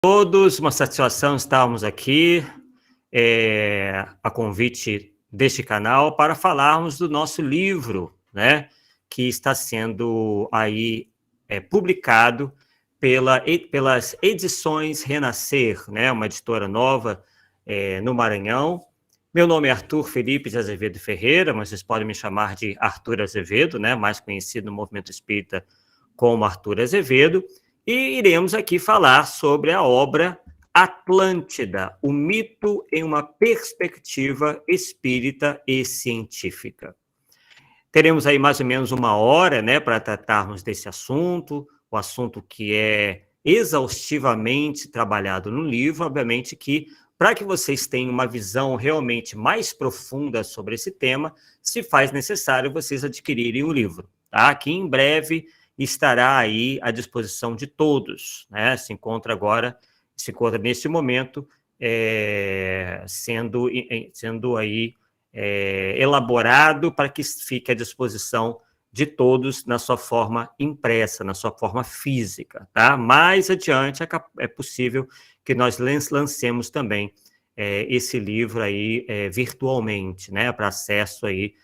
Todos, uma satisfação estarmos aqui, a convite deste canal, para falarmos do nosso livro, né, que está sendo aí publicado pelas Edições Renascer, né, uma editora nova no Maranhão. Meu nome é Arthur Felipe de Azevedo Ferreira, mas vocês podem me chamar de Arthur Azevedo, né, mais conhecido no movimento espírita como Arthur Azevedo. E iremos aqui falar sobre a obra Atlântida, o mito em uma perspectiva espírita e científica. Teremos aí mais ou menos uma hora, né, para tratarmos desse assunto, o assunto que é exaustivamente trabalhado no livro. Obviamente que, para que vocês tenham uma visão realmente mais profunda sobre esse tema, se faz necessário vocês adquirirem o livro, tá? Que em breve estará aí à disposição de todos, né? Se encontra nesse momento, sendo aí elaborado para que fique à disposição de todos na sua forma impressa, na sua forma física, tá? Mais adiante é possível que nós lancemos também esse livro aí virtualmente, né? Para acesso aí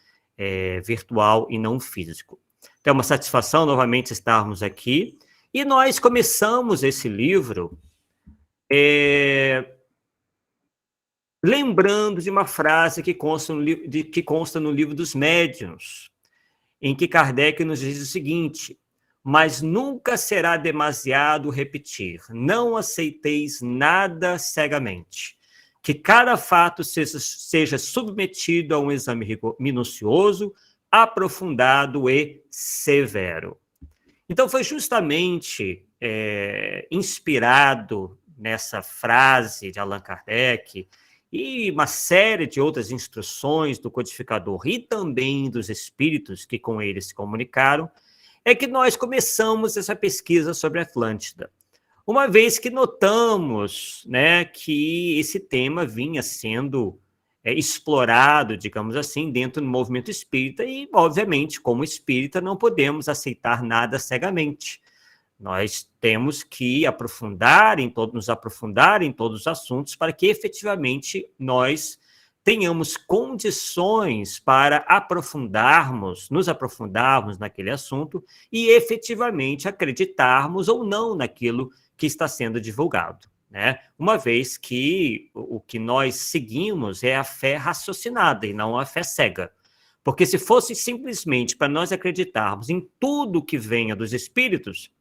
virtual e não físico. Então, é uma satisfação novamente estarmos aqui. E nós começamos esse livro lembrando de uma frase que consta no Livro dos Médiuns, em que Kardec nos diz o seguinte: mas nunca será demasiado repetir, não aceiteis nada cegamente, que cada fato seja submetido a um exame minucioso, aprofundado e severo. Então, foi justamente inspirado nessa frase de Allan Kardec e uma série de outras instruções do codificador e também dos espíritos que com ele se comunicaram, é que nós começamos essa pesquisa sobre a Atlântida. Uma vez que notamos, né, que esse tema vinha sendo explorado, digamos assim, dentro do movimento espírita e, obviamente, como espírita, não podemos aceitar nada cegamente. Nós temos que nos aprofundar em todos os assuntos para que, efetivamente, nós tenhamos condições para nos aprofundarmos naquele assunto e, efetivamente, acreditarmos ou não naquilo que está sendo divulgado, né? Uma vez que o que nós seguimos é a fé raciocinada e não a fé cega. Porque se fosse simplesmente para nós acreditarmos em tudo que venha dos espíritos,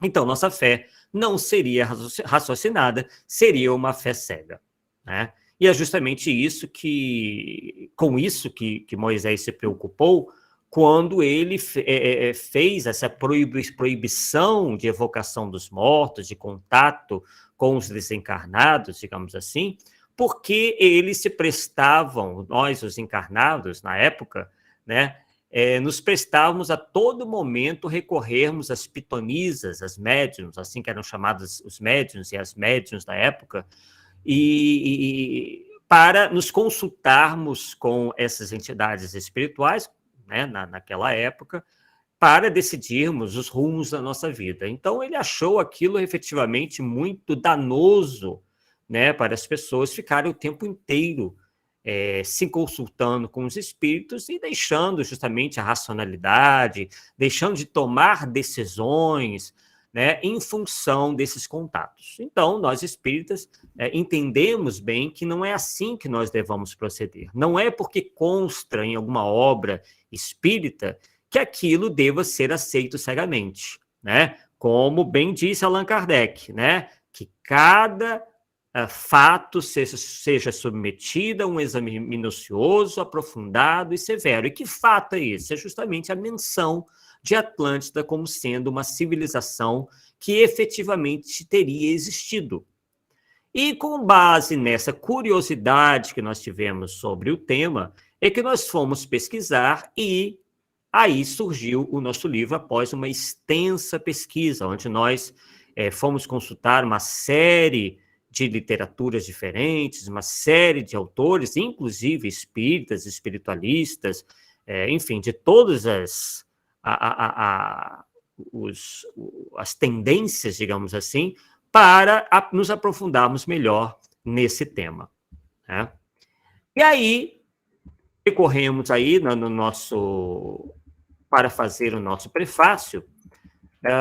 então nossa fé não seria raciocinada, seria uma fé cega, né? E é justamente com isso que Moisés se preocupou quando ele fez essa proibição de evocação dos mortos, de contato com os desencarnados, digamos assim, porque eles se prestavam, nós, os encarnados, na época, né, nos prestávamos a todo momento recorrermos às pitonisas, às médiuns, assim que eram chamados os médiuns e as médiuns da época, e para nos consultarmos com essas entidades espirituais, né, naquela época, para decidirmos os rumos da nossa vida. Então, ele achou aquilo efetivamente muito danoso, né, para as pessoas ficarem o tempo inteiro se consultando com os espíritos e deixando justamente a racionalidade, deixando de tomar decisões, né, em função desses contatos. Então, nós espíritas entendemos bem que não é assim que nós devamos proceder. Não é porque consta em alguma obra espírita que aquilo deva ser aceito cegamente, né? Como bem disse Allan Kardec, né? Que cada fato seja submetido a um exame minucioso, aprofundado e severo. E que fato é esse? É justamente a menção de Atlântida como sendo uma civilização que efetivamente teria existido. E com base nessa curiosidade que nós tivemos sobre o tema, é que nós fomos pesquisar e aí surgiu o nosso livro após uma extensa pesquisa, onde nós fomos consultar uma série de literaturas diferentes, uma série de autores, inclusive espíritas, espiritualistas, enfim, de todas as tendências, digamos assim, para nos aprofundarmos melhor nesse tema, né? E aí, recorremos aí para fazer o nosso prefácio,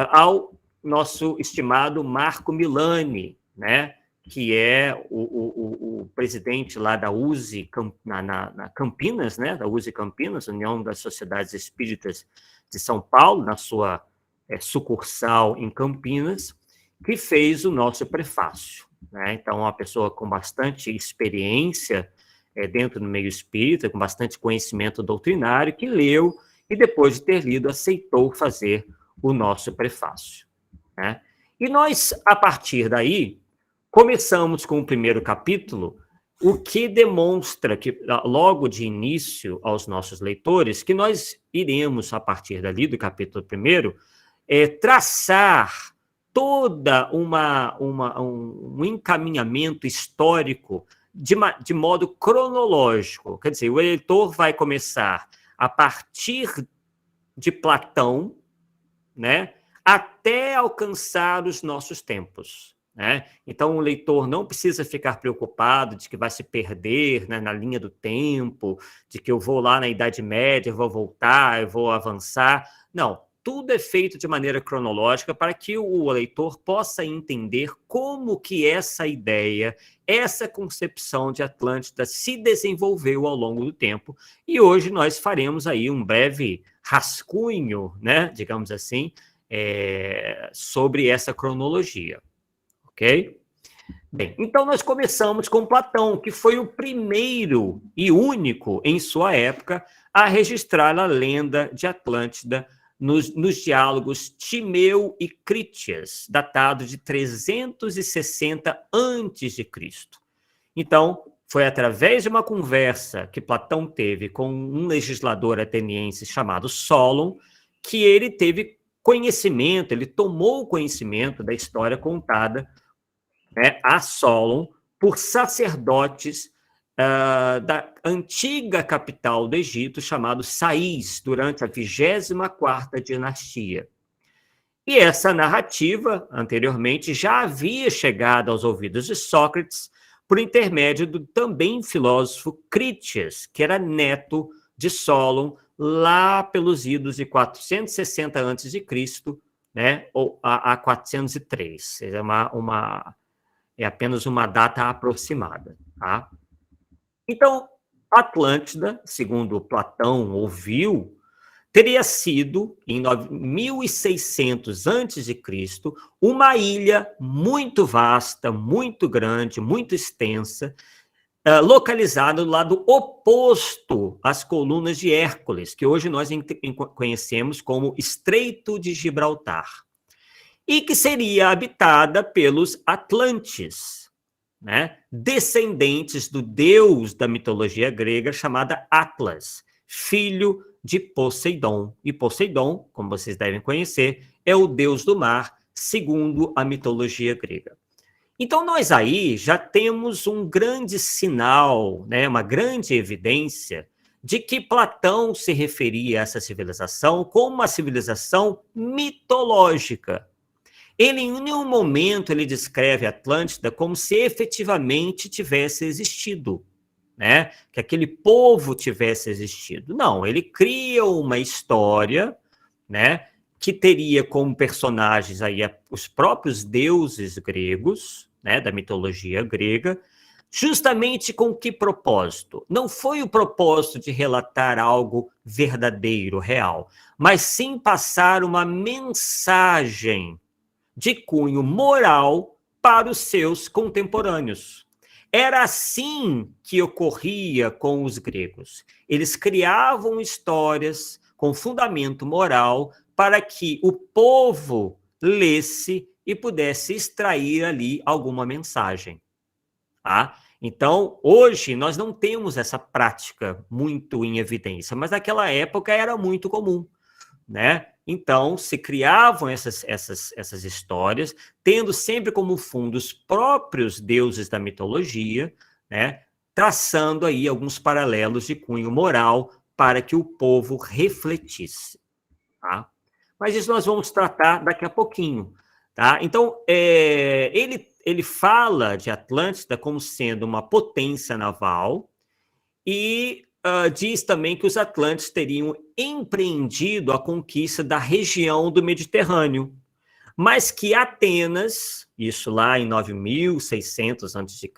ao nosso estimado Marco Milani, né, que é o presidente lá da USE, na Campinas, né, da USE Campinas, União das Sociedades Espíritas de São Paulo, na sua sucursal em Campinas, que fez o nosso prefácio, né? Então, uma pessoa com bastante experiência dentro do meio espírita, com bastante conhecimento doutrinário, que leu e, depois de ter lido, aceitou fazer o nosso prefácio, né? E nós, a partir daí, começamos com o primeiro capítulo, o que demonstra que, logo de início aos nossos leitores, que nós iremos, a partir dali, do capítulo primeiro, traçar toda um encaminhamento histórico de modo cronológico. Quer dizer, o leitor vai começar a partir de Platão, né, até alcançar os nossos tempos, né? Então, o leitor não precisa ficar preocupado de que vai se perder, né, na linha do tempo, de que eu vou lá na Idade Média, eu vou voltar, eu vou avançar. Não, tudo é feito de maneira cronológica para que o leitor possa entender como que essa ideia, essa concepção de Atlântida se desenvolveu ao longo do tempo. E hoje nós faremos aí um breve rascunho, né, digamos assim, sobre essa cronologia, ok? Bem, então nós começamos com Platão, que foi o primeiro e único em sua época a registrar a lenda de Atlântida nos diálogos Timeu e Crítias, datados de 360 a.C. Então, foi através de uma conversa que Platão teve com um legislador ateniense chamado Solon, que ele teve conhecimento, ele tomou conhecimento da história contada, né, a Solon por sacerdotes da antiga capital do Egito, chamado Sais, durante a 24ª dinastia. E essa narrativa, anteriormente, já havia chegado aos ouvidos de Sócrates por intermédio do também filósofo Crítias, que era neto de Solon, lá pelos idos de 460 a.C., né, ou a 403. É apenas uma data aproximada, tá? Então, Atlântida, segundo Platão ouviu, teria sido, em 1600 a.C., uma ilha muito vasta, muito grande, muito extensa, localizada do lado oposto às colunas de Hércules, que hoje nós conhecemos como Estreito de Gibraltar, e que seria habitada pelos Atlantes, né, descendentes do deus da mitologia grega chamada Atlas, filho de Poseidon. E Poseidon, como vocês devem conhecer, é o deus do mar, segundo a mitologia grega. Então, nós aí já temos um grande sinal, né, uma grande evidência de que Platão se referia a essa civilização como uma civilização mitológica. Ele, em nenhum momento, ele descreve a Atlântida como se efetivamente tivesse existido, né? Que aquele povo tivesse existido. Não, ele cria uma história, né, que teria como personagens aí os próprios deuses gregos, né, da mitologia grega, justamente com que propósito? Não foi o propósito de relatar algo verdadeiro, real, mas sim passar uma mensagem de cunho moral para os seus contemporâneos. Era assim que ocorria com os gregos. Eles criavam histórias com fundamento moral para que o povo lesse e pudesse extrair ali alguma mensagem. Tá? Então, hoje, nós não temos essa prática muito em evidência, mas naquela época era muito comum, né? Então, se criavam essas histórias, tendo sempre como fundo os próprios deuses da mitologia, né? Traçando aí alguns paralelos de cunho moral para que o povo refletisse. Tá? Mas isso nós vamos tratar daqui a pouquinho. Tá? Então, ele fala de Atlântida como sendo uma potência naval e diz também que os atlantes teriam empreendido a conquista da região do Mediterrâneo, mas que Atenas, isso lá em 9600 a.C.,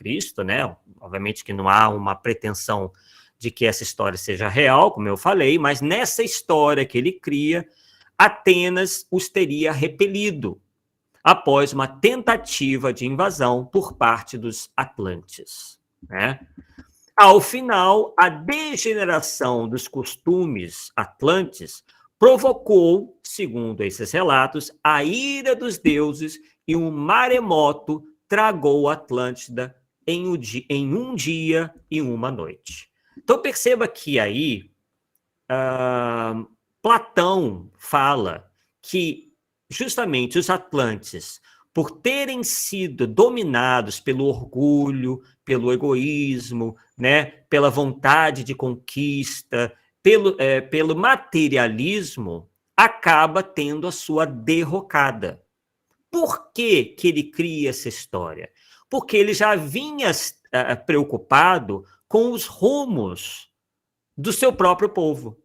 né? Obviamente que não há uma pretensão de que essa história seja real, como eu falei, mas nessa história que ele cria, Atenas os teria repelido após uma tentativa de invasão por parte dos atlantes, né? Ao final, a degeneração dos costumes atlantes provocou, segundo esses relatos, a ira dos deuses e um maremoto tragou a Atlântida em um dia e uma noite. Então perceba que aí Platão fala que justamente os atlantes, por terem sido dominados pelo orgulho, pelo egoísmo, né, pela vontade de conquista, pelo materialismo, acaba tendo a sua derrocada. Por que que ele cria essa história? Porque ele já vinha preocupado com os rumos do seu próprio povo.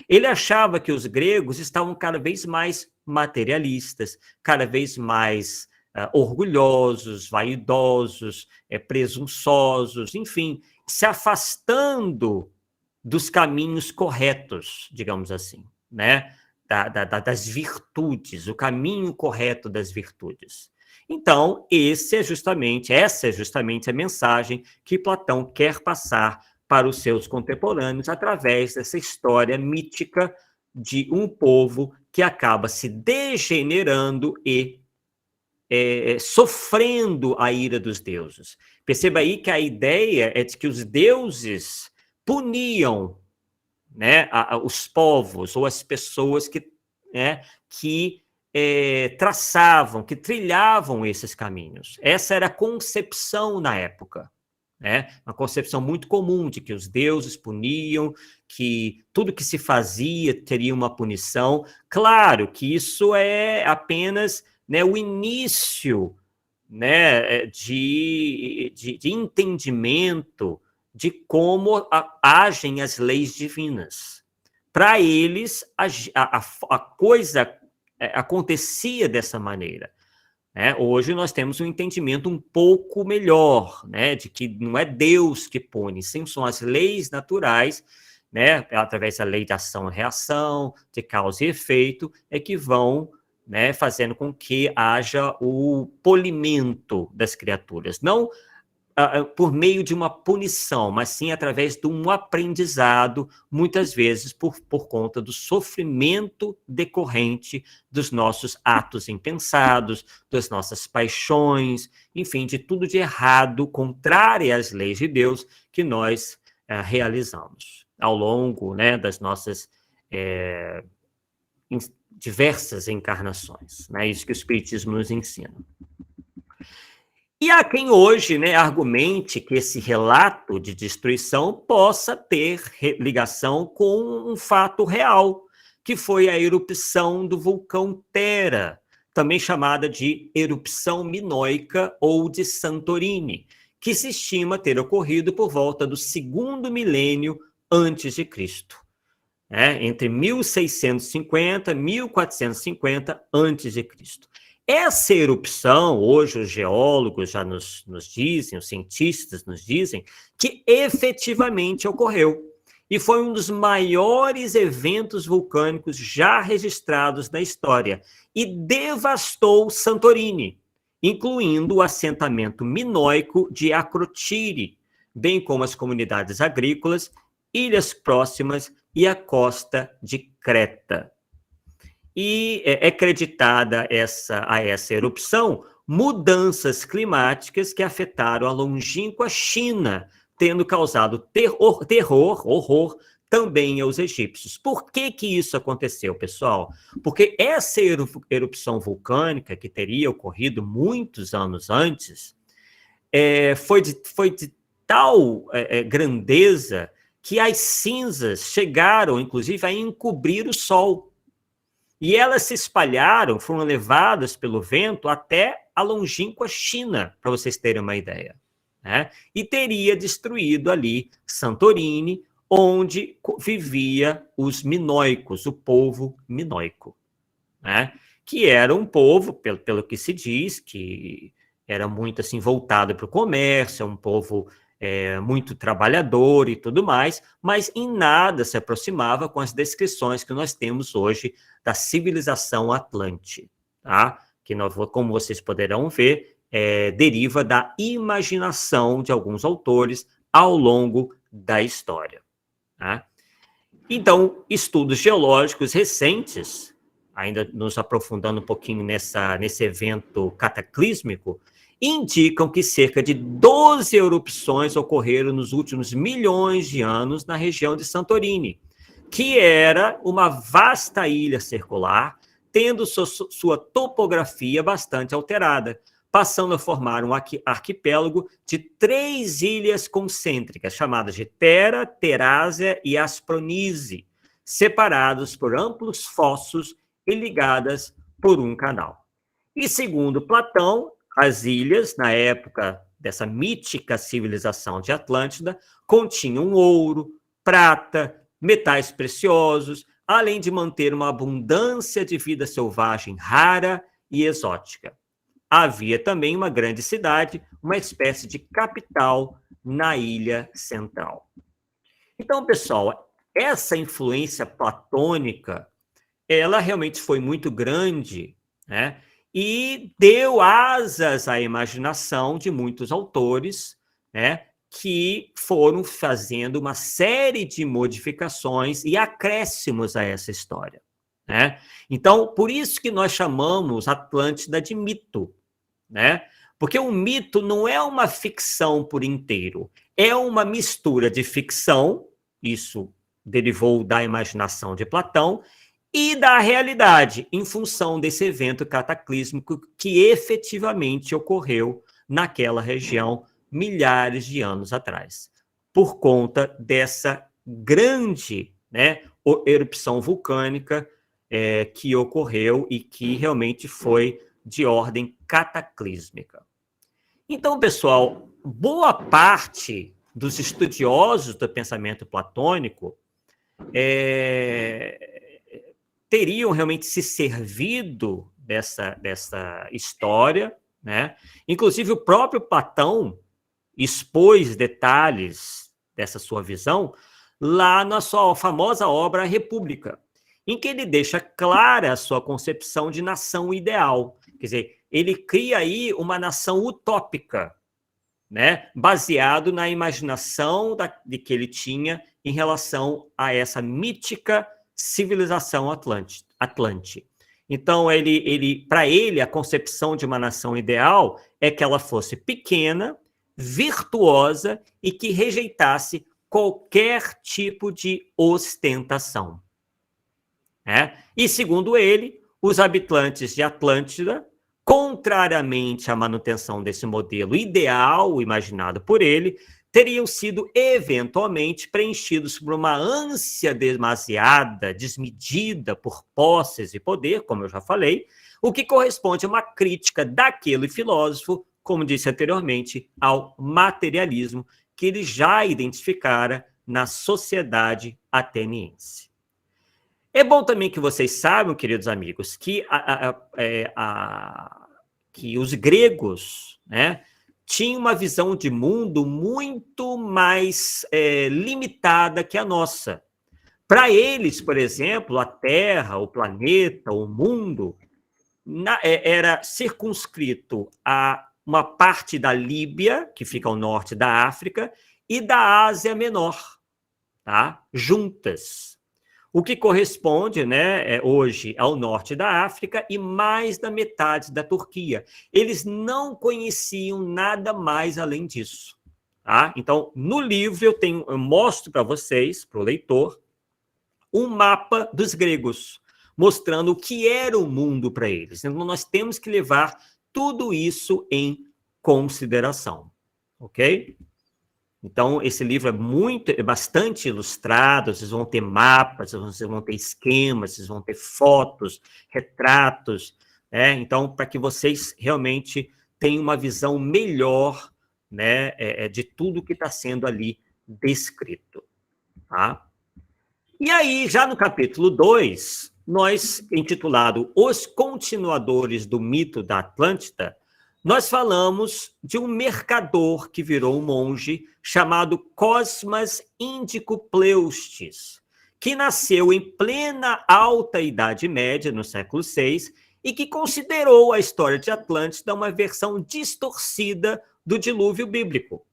Ele achava que os gregos estavam cada vez mais materialistas, cada vez mais orgulhosos, vaidosos, presunçosos, enfim, se afastando dos caminhos corretos, digamos assim, né? Das virtudes, o caminho correto das virtudes. Então, essa é justamente a mensagem que Platão quer passar para os seus contemporâneos através dessa história mítica de um povo que acaba se degenerando e sofrendo a ira dos deuses. Perceba aí que a ideia é de que os deuses puniam, né, os povos ou as pessoas que traçavam, que trilhavam esses caminhos. Essa era a concepção na época. Né? Uma concepção muito comum de que os deuses puniam, que tudo que se fazia teria uma punição. Claro que isso é apenas, né, o início, né, de entendimento de como agem as leis divinas. Para eles, a coisa acontecia dessa maneira. Hoje nós temos um entendimento um pouco melhor, né, de que não é Deus que pune, sim, são as leis naturais, né, através da lei de ação e reação, de causa e efeito, que vão, né, fazendo com que haja o polimento das criaturas. Não por meio de uma punição, mas sim através de um aprendizado, muitas vezes por conta do sofrimento decorrente dos nossos atos impensados, das nossas paixões, enfim, de tudo de errado, contrário às leis de Deus que nós realizamos ao longo, né, das nossas diversas encarnações. Né, isso que o Espiritismo nos ensina. E há quem hoje, né, argumente que esse relato de destruição possa ter ligação com um fato real, que foi a erupção do vulcão Tera, também chamada de erupção minoica ou de Santorini, que se estima ter ocorrido por volta do 2º milênio antes de Cristo, entre 1650 e 1450 antes de Cristo. Essa erupção, hoje os geólogos já nos dizem, os cientistas nos dizem, que efetivamente ocorreu. E foi um dos maiores eventos vulcânicos já registrados na história. E devastou Santorini, incluindo o assentamento minoico de Acrotiri, bem como as comunidades agrícolas, ilhas próximas e a costa de Creta. E é creditada a essa erupção mudanças climáticas que afetaram a longínqua China, tendo causado horror, também aos egípcios. Por que que isso aconteceu, pessoal? Porque essa erupção vulcânica, que teria ocorrido muitos anos antes, foi de tal grandeza que as cinzas chegaram, inclusive, a encobrir o Sol. E elas se espalharam, foram levadas pelo vento até a longínqua China, para vocês terem uma ideia, né? E teria destruído ali Santorini, onde vivia os minoicos, o povo minoico, né? Que era um povo, pelo que se diz, que era muito assim voltado para o comércio, um povo muito trabalhador e tudo mais, mas em nada se aproximava com as descrições que nós temos hoje da civilização Atlante, tá? Que, como vocês poderão ver, deriva da imaginação de alguns autores ao longo da história, tá? Então, estudos geológicos recentes, ainda nos aprofundando um pouquinho nesse evento cataclísmico, indicam que cerca de 12 erupções ocorreram nos últimos milhões de anos na região de Santorini, que era uma vasta ilha circular, tendo sua topografia bastante alterada, passando a formar um arquipélago de 3 ilhas concêntricas, chamadas de Terra, Terásia e Aspronísio, separados por amplos fossos e ligadas por um canal. E segundo Platão, as ilhas, na época dessa mítica civilização de Atlântida, continham ouro, prata, metais preciosos, além de manter uma abundância de vida selvagem rara e exótica. Havia também uma grande cidade, uma espécie de capital na ilha central. Então, pessoal, essa influência platônica, ela realmente foi muito grande, né? E deu asas à imaginação de muitos autores, né, que foram fazendo uma série de modificações e acréscimos a essa história, né? Então, por isso que nós chamamos Atlântida de mito, né? Porque um mito não é uma ficção por inteiro, é uma mistura de ficção, isso derivou da imaginação de Platão, e da realidade, em função desse evento cataclísmico que efetivamente ocorreu naquela região milhares de anos atrás, por conta dessa grande, né, erupção vulcânica que ocorreu e que realmente foi de ordem cataclísmica. Então, pessoal, boa parte dos estudiosos do pensamento platônico teriam realmente se servido dessa história, né? Inclusive, o próprio Platão expôs detalhes dessa sua visão lá na sua famosa obra República, em que ele deixa clara a sua concepção de nação ideal. Quer dizer, ele cria aí uma nação utópica, né? Baseado na imaginação de que ele tinha em relação a essa mítica civilização Atlante. Então, para ele, a concepção de uma nação ideal é que ela fosse pequena, virtuosa e que rejeitasse qualquer tipo de ostentação. E, segundo ele, os habitantes de Atlântida, contrariamente à manutenção desse modelo ideal imaginado por ele, teriam sido eventualmente preenchidos por uma ânsia demasiada, desmedida por posses e poder, como eu já falei, o que corresponde a uma crítica daquele filósofo, como disse anteriormente, ao materialismo que ele já identificara na sociedade ateniense. É bom também que vocês saibam, queridos amigos, que os gregos, né, tinham uma visão de mundo muito mais limitada que a nossa. Para eles, por exemplo, a Terra, o planeta, o mundo, era circunscrito a uma parte da Líbia, que fica ao norte da África, e da Ásia Menor, tá? Juntas. O que corresponde, né, hoje ao norte da África e mais da metade da Turquia. Eles não conheciam nada mais além disso. Tá? Então, no livro eu mostro para vocês, para o leitor, um mapa dos gregos, mostrando o que era o mundo para eles. Então, nós temos que levar tudo isso em consideração. Ok? Então, esse livro é bastante ilustrado, vocês vão ter mapas, vocês vão ter esquemas, vocês vão ter fotos, retratos, então, para que vocês realmente tenham uma visão melhor, né, de tudo que está sendo ali descrito. Tá? E aí, já no capítulo 2, nós, intitulado Os Continuadores do Mito da Atlântida, nós falamos de um mercador que virou um monge chamado Cosmas Indicopleustes, que nasceu em plena Alta Idade Média, no século VI, e que considerou a história de Atlântida uma versão distorcida do dilúvio bíblico.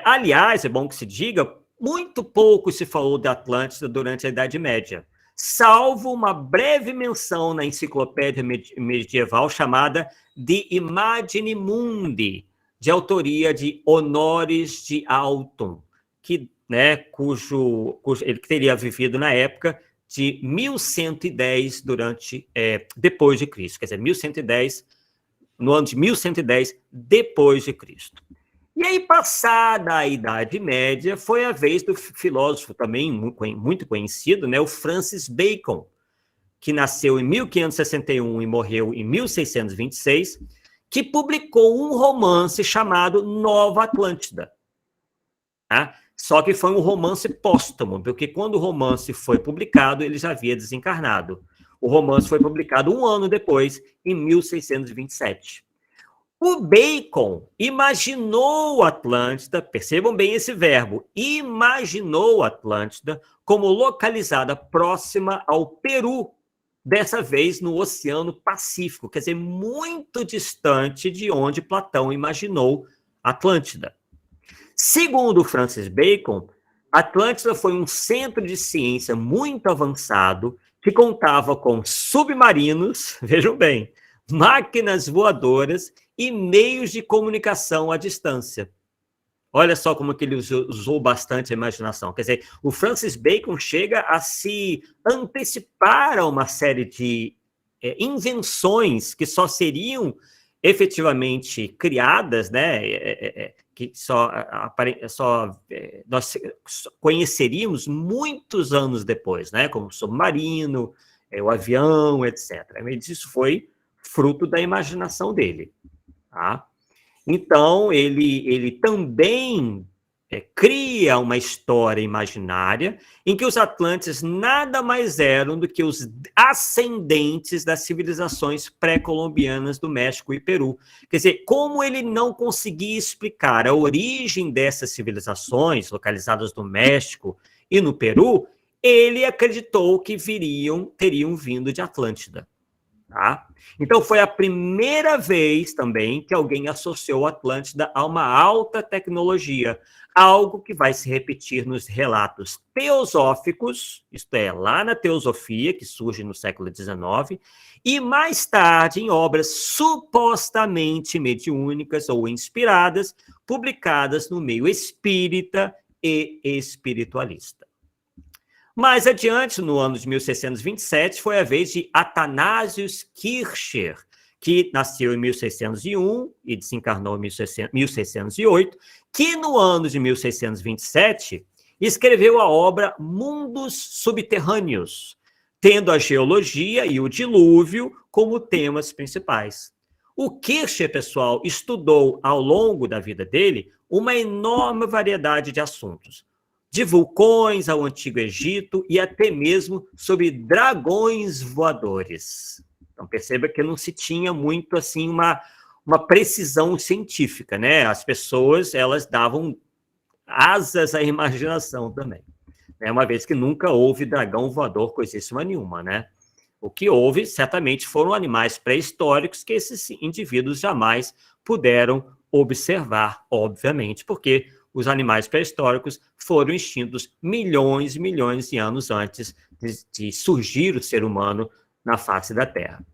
Aliás, é bom que se diga, muito pouco se falou da Atlântida durante a Idade Média, salvo uma breve menção na enciclopédia medieval chamada De Imagine Mundi, de autoria de Honores de Alton, cujo ele teria vivido na época de 1110 depois de Cristo, quer dizer, 1110, no ano de 1110 depois de Cristo. E aí, passada a Idade Média, foi a vez do filósofo também muito conhecido, o Francis Bacon, que nasceu em 1561 e morreu em 1626, que publicou um romance chamado Nova Atlântida. Só que foi um romance póstumo, porque quando o romance foi publicado, ele já havia desencarnado. O romance foi publicado um ano depois, em 1627. O Bacon imaginou Atlântida, percebam bem esse verbo, imaginou Atlântida como localizada próxima ao Peru, dessa vez no Oceano Pacífico, quer dizer, muito distante de onde Platão imaginou Atlântida. Segundo Francis Bacon, Atlântida foi um centro de ciência muito avançado que contava com submarinos, vejam bem, máquinas voadoras e meios de comunicação à distância. Olha só como que ele usou bastante a imaginação. Quer dizer, o Francis Bacon chega a se antecipar a uma série de invenções que só seriam efetivamente criadas, que nós conheceríamos muitos anos depois, como o submarino, o avião, etc. Mas isso foi fruto da imaginação dele. Tá? Então, ele também cria uma história imaginária em que os atlantes nada mais eram do que os ascendentes das civilizações pré-colombianas do México e Peru. Quer dizer, como ele não conseguia explicar a origem dessas civilizações localizadas no México e no Peru, ele acreditou que teriam vindo de Atlântida. Tá? Então, foi a primeira vez também que alguém associou a Atlântida a uma alta tecnologia, algo que vai se repetir nos relatos teosóficos, isto é, lá na teosofia, que surge no século XIX, e mais tarde em obras supostamente mediúnicas ou inspiradas, publicadas no meio espírita e espiritualista. Mais adiante, no ano de 1627, foi a vez de Athanasius Kircher, que nasceu em 1601 e desencarnou em 1608, que no ano de 1627 escreveu a obra Mundos Subterrâneos, tendo a geologia e o dilúvio como temas principais. O Kircher, pessoal, estudou ao longo da vida dele uma enorme variedade de assuntos, de vulcões ao Antigo Egito e até mesmo sobre dragões voadores. Então, perceba que não se tinha muito assim uma precisão científica, As pessoas, elas davam asas à imaginação também. Uma vez que nunca houve dragão voador, coisíssima nenhuma, O que houve, certamente, foram animais pré-históricos que esses indivíduos jamais puderam observar, obviamente, porque os animais pré-históricos foram extintos milhões e milhões de anos antes de surgir o ser humano na face da Terra.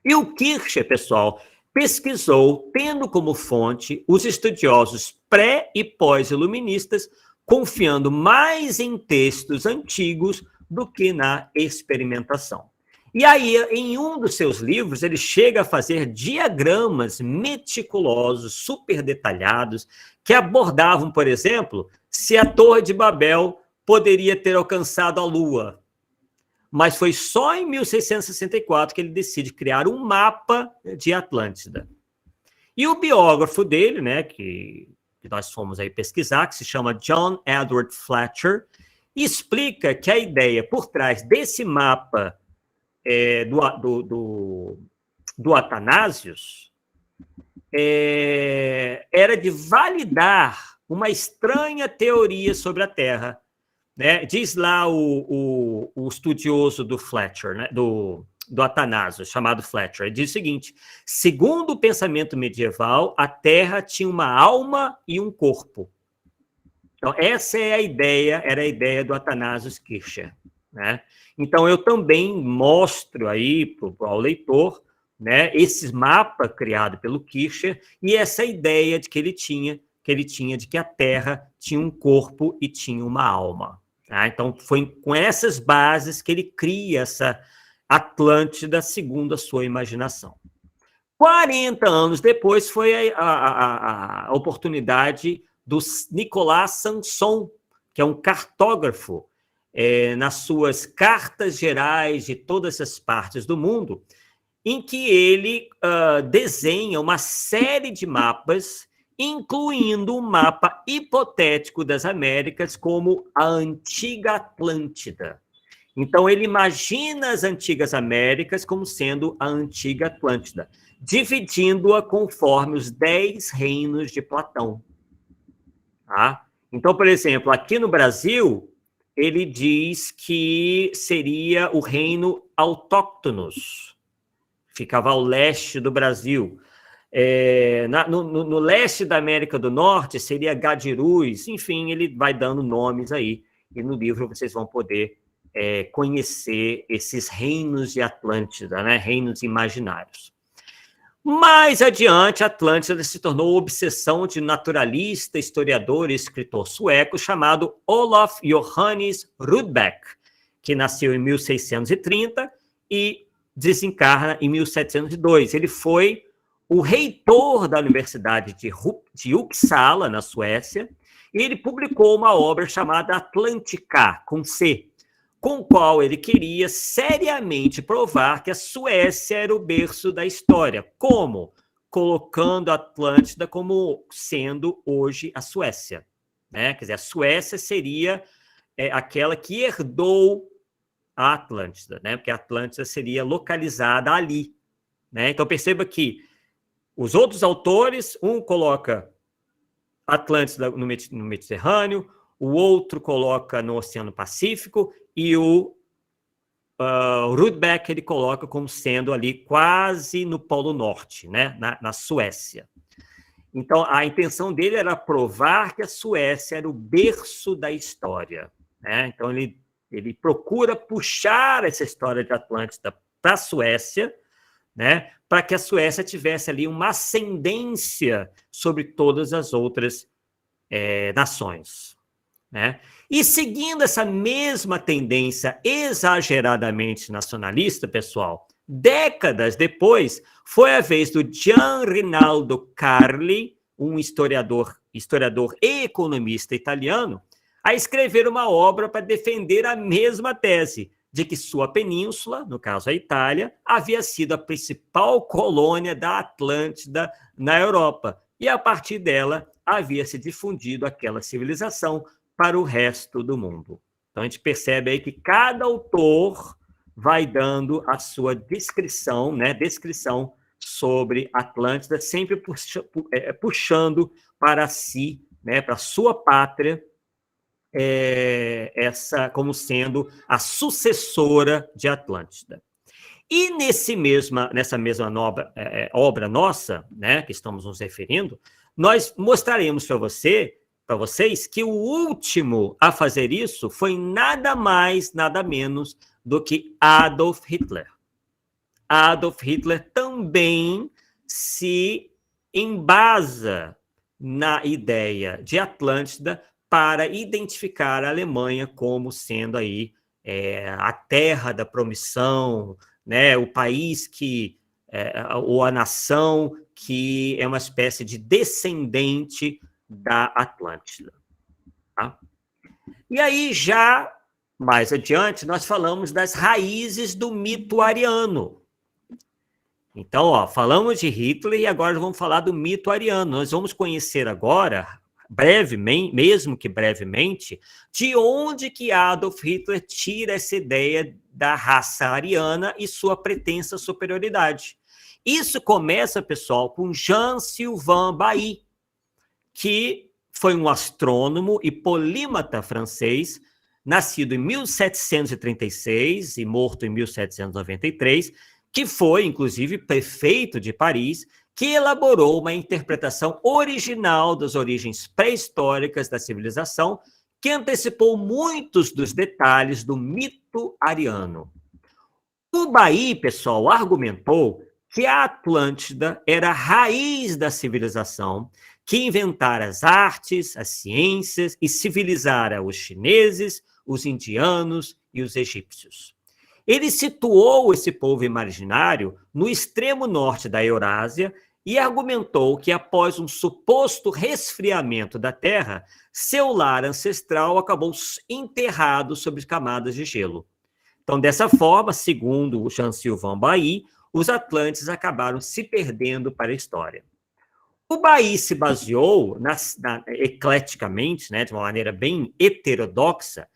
E o Kircher, pessoal, pesquisou, tendo como fonte os estudiosos pré- e pós-iluministas, confiando mais em textos antigos do que na experimentação. E aí, em um dos seus livros, ele chega a fazer diagramas meticulosos, super detalhados, que abordavam, por exemplo, se a Torre de Babel poderia ter alcançado a Lua. Mas foi só em 1664 que ele decide criar um mapa de Atlântida. E o biógrafo dele, né, que nós fomos aí pesquisar, que se chama John Edward Fletcher, explica que a ideia por trás desse mapa do Athanasius era de validar uma estranha teoria sobre a Terra. Né? Diz lá o estudioso do Fletcher, né? do Athanasius, chamado Fletcher, ele diz o seguinte: segundo o pensamento medieval, a Terra tinha uma alma e um corpo. Então, essa é a ideia, era a ideia do Athanasius Kircher. Né? Então, eu também mostro aí ao leitor, né, esse mapa criado pelo Kircher e essa ideia de que ele tinha de que a Terra tinha um corpo e tinha uma alma. Tá? Então, foi com essas bases que ele cria essa Atlântida segundo a sua imaginação. 40 anos depois foi a oportunidade do Nicolas Sanson, que é um cartógrafo, nas suas cartas gerais de todas as partes do mundo, em que ele desenha uma série de mapas, incluindo um mapa hipotético das Américas como a antiga Atlântida. Então, ele imagina as antigas Américas como sendo a antiga Atlântida, dividindo-a conforme os 10 reinos de Platão. Tá? Então, por exemplo, aqui no Brasil, ele diz que seria o reino autóctonos, ficava ao leste do Brasil. No leste da América do Norte seria Gadirus, enfim, ele vai dando nomes aí, e no livro vocês vão poder conhecer esses reinos de Atlântida, né? Reinos imaginários. Mais adiante, Atlântida se tornou obsessão de naturalista, historiador e escritor sueco chamado Olof Johannes Rudbeck, que nasceu em 1630 e desencarna em 1702. Ele foi o reitor da Universidade de Uppsala, na Suécia, e ele publicou uma obra chamada Atlântica, com C, com o qual ele queria seriamente provar que a Suécia era o berço da história. Como? Colocando a Atlântida como sendo hoje a Suécia. Né? Quer dizer, a Suécia seria aquela que herdou a Atlântida, né? Porque a Atlântida seria localizada ali. Né? Então, perceba que os outros autores, um coloca Atlântida no Mediterrâneo, o outro coloca no Oceano Pacífico, e o Rudbeck ele coloca como sendo ali quase no Polo Norte, né? na Suécia. Então, a intenção dele era provar que a Suécia era o berço da história. Né? Então, ele procura puxar essa história de Atlântida para a Suécia, né? Para que a Suécia tivesse ali uma ascendência sobre todas as outras nações. Né? E seguindo essa mesma tendência exageradamente nacionalista, pessoal, décadas depois, foi a vez do Gian Rinaldo Carli, um historiador e economista italiano, a escrever uma obra para defender a mesma tese de que sua península, no caso a Itália, havia sido a principal colônia da Atlântida na Europa, e a partir dela havia se difundido aquela civilização para o resto do mundo. Então, a gente percebe aí que cada autor vai dando a sua descrição, né, descrição sobre Atlântida, sempre puxando para si, né, para a sua pátria, essa como sendo a sucessora de Atlântida. E nessa mesma obra nossa, né, que estamos nos referindo, nós mostraremos para vocês que o último a fazer isso foi nada mais, nada menos do que Adolf Hitler. Adolf Hitler também se embasa na ideia de Atlântida para identificar a Alemanha como sendo aí a terra da promissão, né, o país que, ou a nação que é uma espécie de descendente da Atlântida. Tá? E aí, já mais adiante, nós falamos das raízes do mito ariano. Então, ó, falamos de Hitler e agora vamos falar do mito ariano. Nós vamos conhecer agora, brevemente, mesmo que brevemente, de onde que Adolf Hitler tira essa ideia da raça ariana e sua pretensa superioridade. Isso começa, pessoal, com Jean-Sylvain Bailly, que foi um astrônomo e polímata francês, nascido em 1736 e morto em 1793, que foi, inclusive, prefeito de Paris, que elaborou uma interpretação original das origens pré-históricas da civilização, que antecipou muitos dos detalhes do mito ariano. O Bailly, pessoal, argumentou que a Atlântida era a raiz da civilização, que inventara as artes, as ciências e civilizara os chineses, os indianos e os egípcios. Ele situou esse povo imaginário no extremo norte da Eurásia e argumentou que, após um suposto resfriamento da Terra, seu lar ancestral acabou enterrado sob camadas de gelo. Então, dessa forma, segundo o Jean-Sylvain Bailly, os Atlantes acabaram se perdendo para a história. O Bailly se baseou, ecleticamente, né, de uma maneira bem heterodoxa,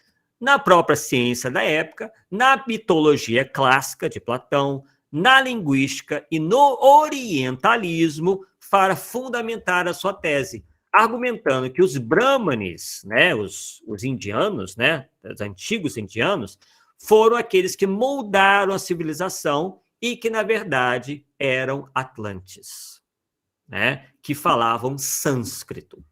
na própria ciência da época, na mitologia clássica de Platão, na linguística e no orientalismo para fundamentar a sua tese, argumentando que os brahmanes, né, os indianos, né, os antigos indianos, foram aqueles que moldaram a civilização e que, na verdade, eram atlantes, né, que falavam sânscrito.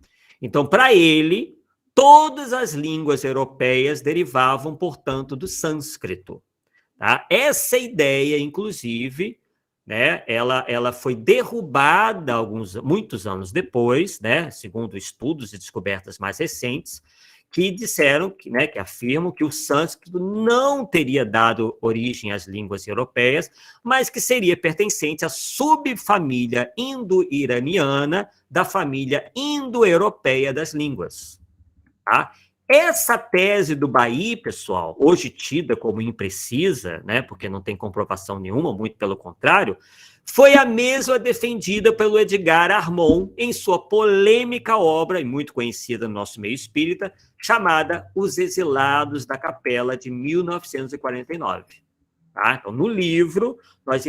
Então, para ele, todas as línguas europeias derivavam, portanto, do sânscrito. Tá? Essa ideia, inclusive, né, ela foi derrubada muitos anos depois, né, segundo estudos e descobertas mais recentes, que disseram, né, que afirmam que o sânscrito não teria dado origem às línguas europeias, mas que seria pertencente à subfamília indo-iraniana da família indo-europeia das línguas. Tá? Essa tese do Bailly, pessoal, hoje tida como imprecisa, né, porque não tem comprovação nenhuma, muito pelo contrário, foi a mesma defendida pelo Edgar Armond em sua polêmica obra, e muito conhecida no nosso meio espírita, chamada Os Exilados da Capela, de 1949. Tá? Então, no livro, nós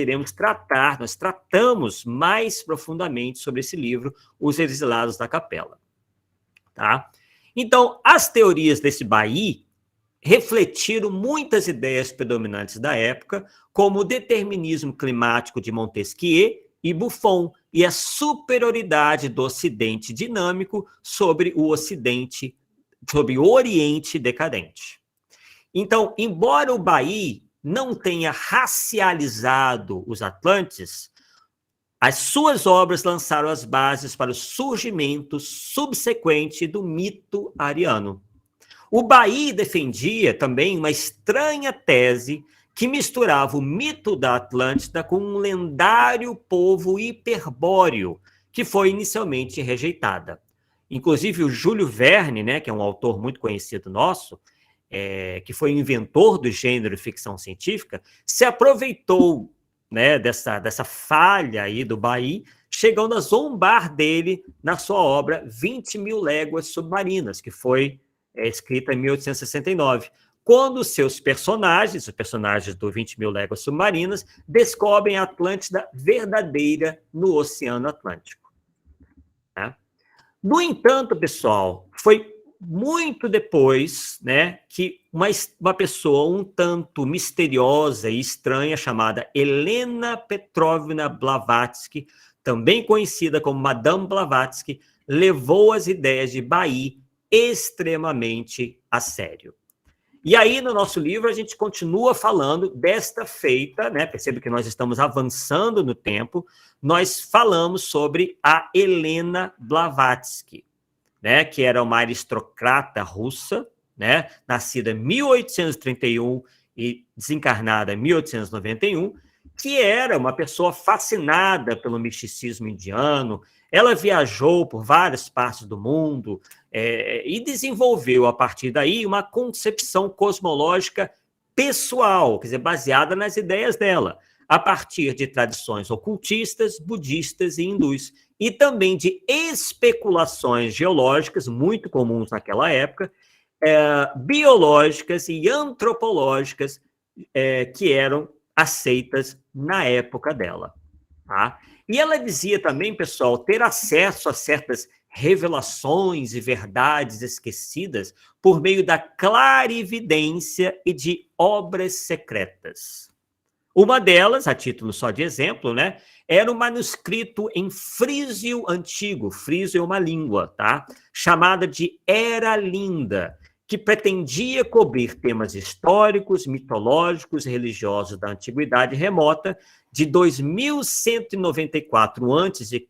tratamos mais profundamente sobre esse livro, Os Exilados da Capela. Tá? Então, as teorias desse Bailly refletiram muitas ideias predominantes da época, como o determinismo climático de Montesquieu e Buffon, e a superioridade do Ocidente dinâmico sobre o Ocidente, sobre o Oriente decadente. Então, embora o Bailly não tenha racializado os Atlantes, as suas obras lançaram as bases para o surgimento subsequente do mito ariano. O Bailly defendia também uma estranha tese que misturava o mito da Atlântida com um lendário povo hiperbóreo, que foi inicialmente rejeitada. Inclusive, o Júlio Verne, né, que é um autor muito conhecido nosso, que foi inventor do gênero ficção científica, se aproveitou, né, dessa falha aí do Bailly, chegando a zombar dele na sua obra 20.000 Léguas Submarinas, que foi escrita em 1869, quando seus personagens, os personagens do 20.000 Léguas Submarinas, descobrem a Atlântida verdadeira no Oceano Atlântico. Né? No entanto, pessoal, foi muito depois, né, que uma pessoa um tanto misteriosa e estranha, chamada Helena Petrovna Blavatsky, também conhecida como Madame Blavatsky, levou as ideias de Bailly extremamente a sério. E aí, no nosso livro, a gente continua falando desta feita, né? Perceba que nós estamos avançando no tempo, nós falamos sobre a Helena Blavatsky, né? Que era uma aristocrata russa, né? Nascida em 1831 e desencarnada em 1891, que era uma pessoa fascinada pelo misticismo indiano. Ela viajou por várias partes do mundo e desenvolveu, a partir daí, uma concepção cosmológica pessoal, quer dizer, baseada nas ideias dela, a partir de tradições ocultistas, budistas e hindus, e também de especulações geológicas, muito comuns naquela época, biológicas e antropológicas, que eram aceitas na época dela. Tá? E ela dizia também, pessoal, ter acesso a certas revelações e verdades esquecidas por meio da clarividência e de obras secretas. Uma delas, a título só de exemplo, né, era um manuscrito em frísio antigo, frísio é uma língua, tá? Chamada de Era Linda, que pretendia cobrir temas históricos, mitológicos e religiosos da antiguidade remota, de 2194 a.C.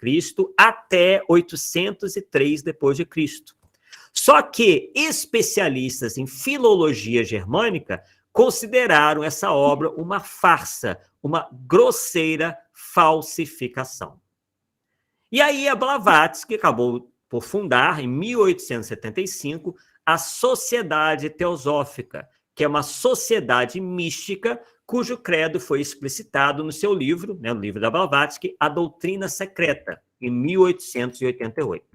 até 803 d.C. Só que especialistas em filologia germânica consideraram essa obra uma farsa, uma grosseira falsificação. E aí a Blavatsky acabou por fundar, em 1875, a Sociedade Teosófica, que é uma sociedade mística cujo credo foi explicitado no seu livro, né, no livro da Blavatsky, A Doutrina Secreta, em 1888.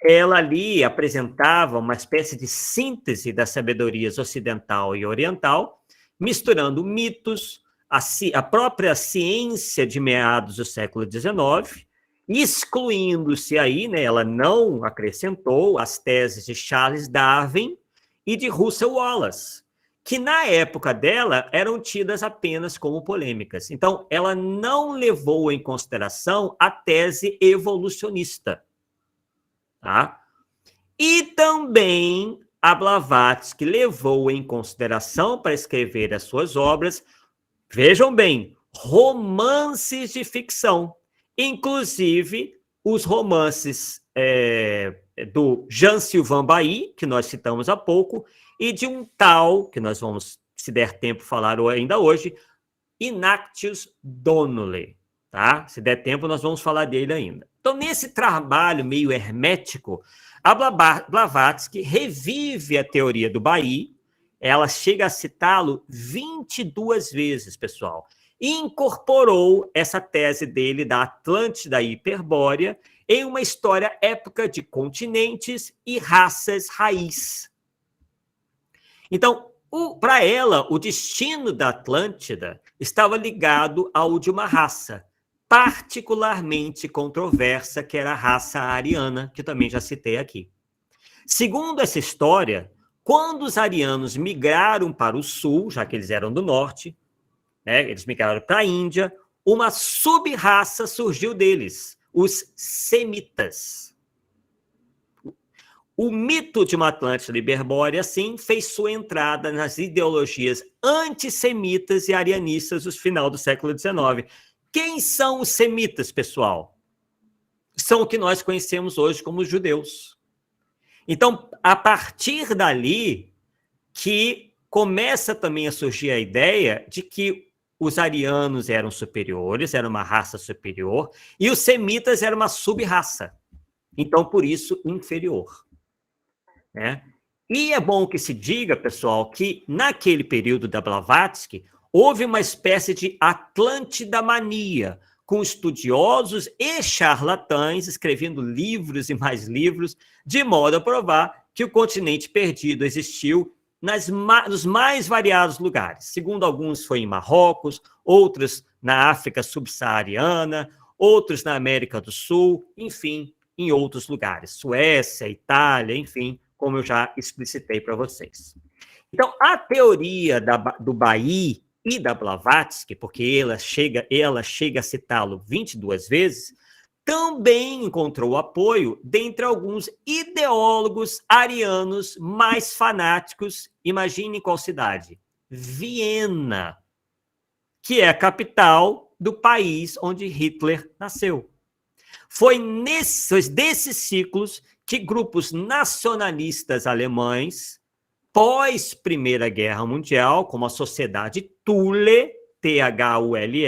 Ela ali apresentava uma espécie de síntese das sabedorias ocidental e oriental, misturando mitos, a própria ciência de meados do século XIX, excluindo-se aí, né, ela não acrescentou as teses de Charles Darwin e de Russell Wallace, que na época dela eram tidas apenas como polêmicas. Então, ela não levou em consideração a tese evolucionista. Tá? E também a Blavatsky levou em consideração, para escrever as suas obras, vejam bem, romances de ficção, inclusive os romances do Jean-Sylvain Bailly, que nós citamos há pouco, e de um tal, que nós vamos, se der tempo, falar ainda hoje, Ignatius Donnelly. Tá? Se der tempo, nós vamos falar dele ainda. Então, nesse trabalho meio hermético, a Blavatsky revive a teoria do Bailly, ela chega a citá-lo 22 vezes, pessoal, e incorporou essa tese dele da Atlântida Hiperbórea em uma história épica de continentes e raças raiz. Então, para ela, o destino da Atlântida estava ligado ao de uma raça particularmente controversa, que era a raça ariana, que eu também já citei aqui. Segundo essa história, quando os arianos migraram para o sul, já que eles eram do norte, né, eles migraram para a Índia, uma sub-raça surgiu deles, os semitas. O mito de uma Atlântida hiperbórea, assim, fez sua entrada nas ideologias antissemitas e arianistas do final do século XIX. Quem são os semitas, pessoal? São o que nós conhecemos hoje como os judeus. Então, a partir dali, que começa também a surgir a ideia de que os arianos eram superiores, era uma raça superior, e os semitas eram uma sub-raça. Então, por isso, inferior. Né? E é bom que se diga, pessoal, que naquele período da Blavatsky, houve uma espécie de Atlântida mania, com estudiosos e charlatães escrevendo livros e mais livros, de modo a provar que o continente perdido existiu nos mais variados lugares. Segundo alguns, foi em Marrocos, outros na África subsaariana, outros na América do Sul, enfim, em outros lugares. Suécia, Itália, enfim, como eu já explicitei para vocês. Então, a teoria do Bailly e da Blavatsky, porque ela chega a citá-lo 22 vezes, também encontrou apoio dentre alguns ideólogos arianos mais fanáticos. Imagine qual cidade? Viena, que é a capital do país onde Hitler nasceu. Foi desses ciclos que grupos nacionalistas alemães pós Primeira Guerra Mundial, como a Sociedade Thule, Thule,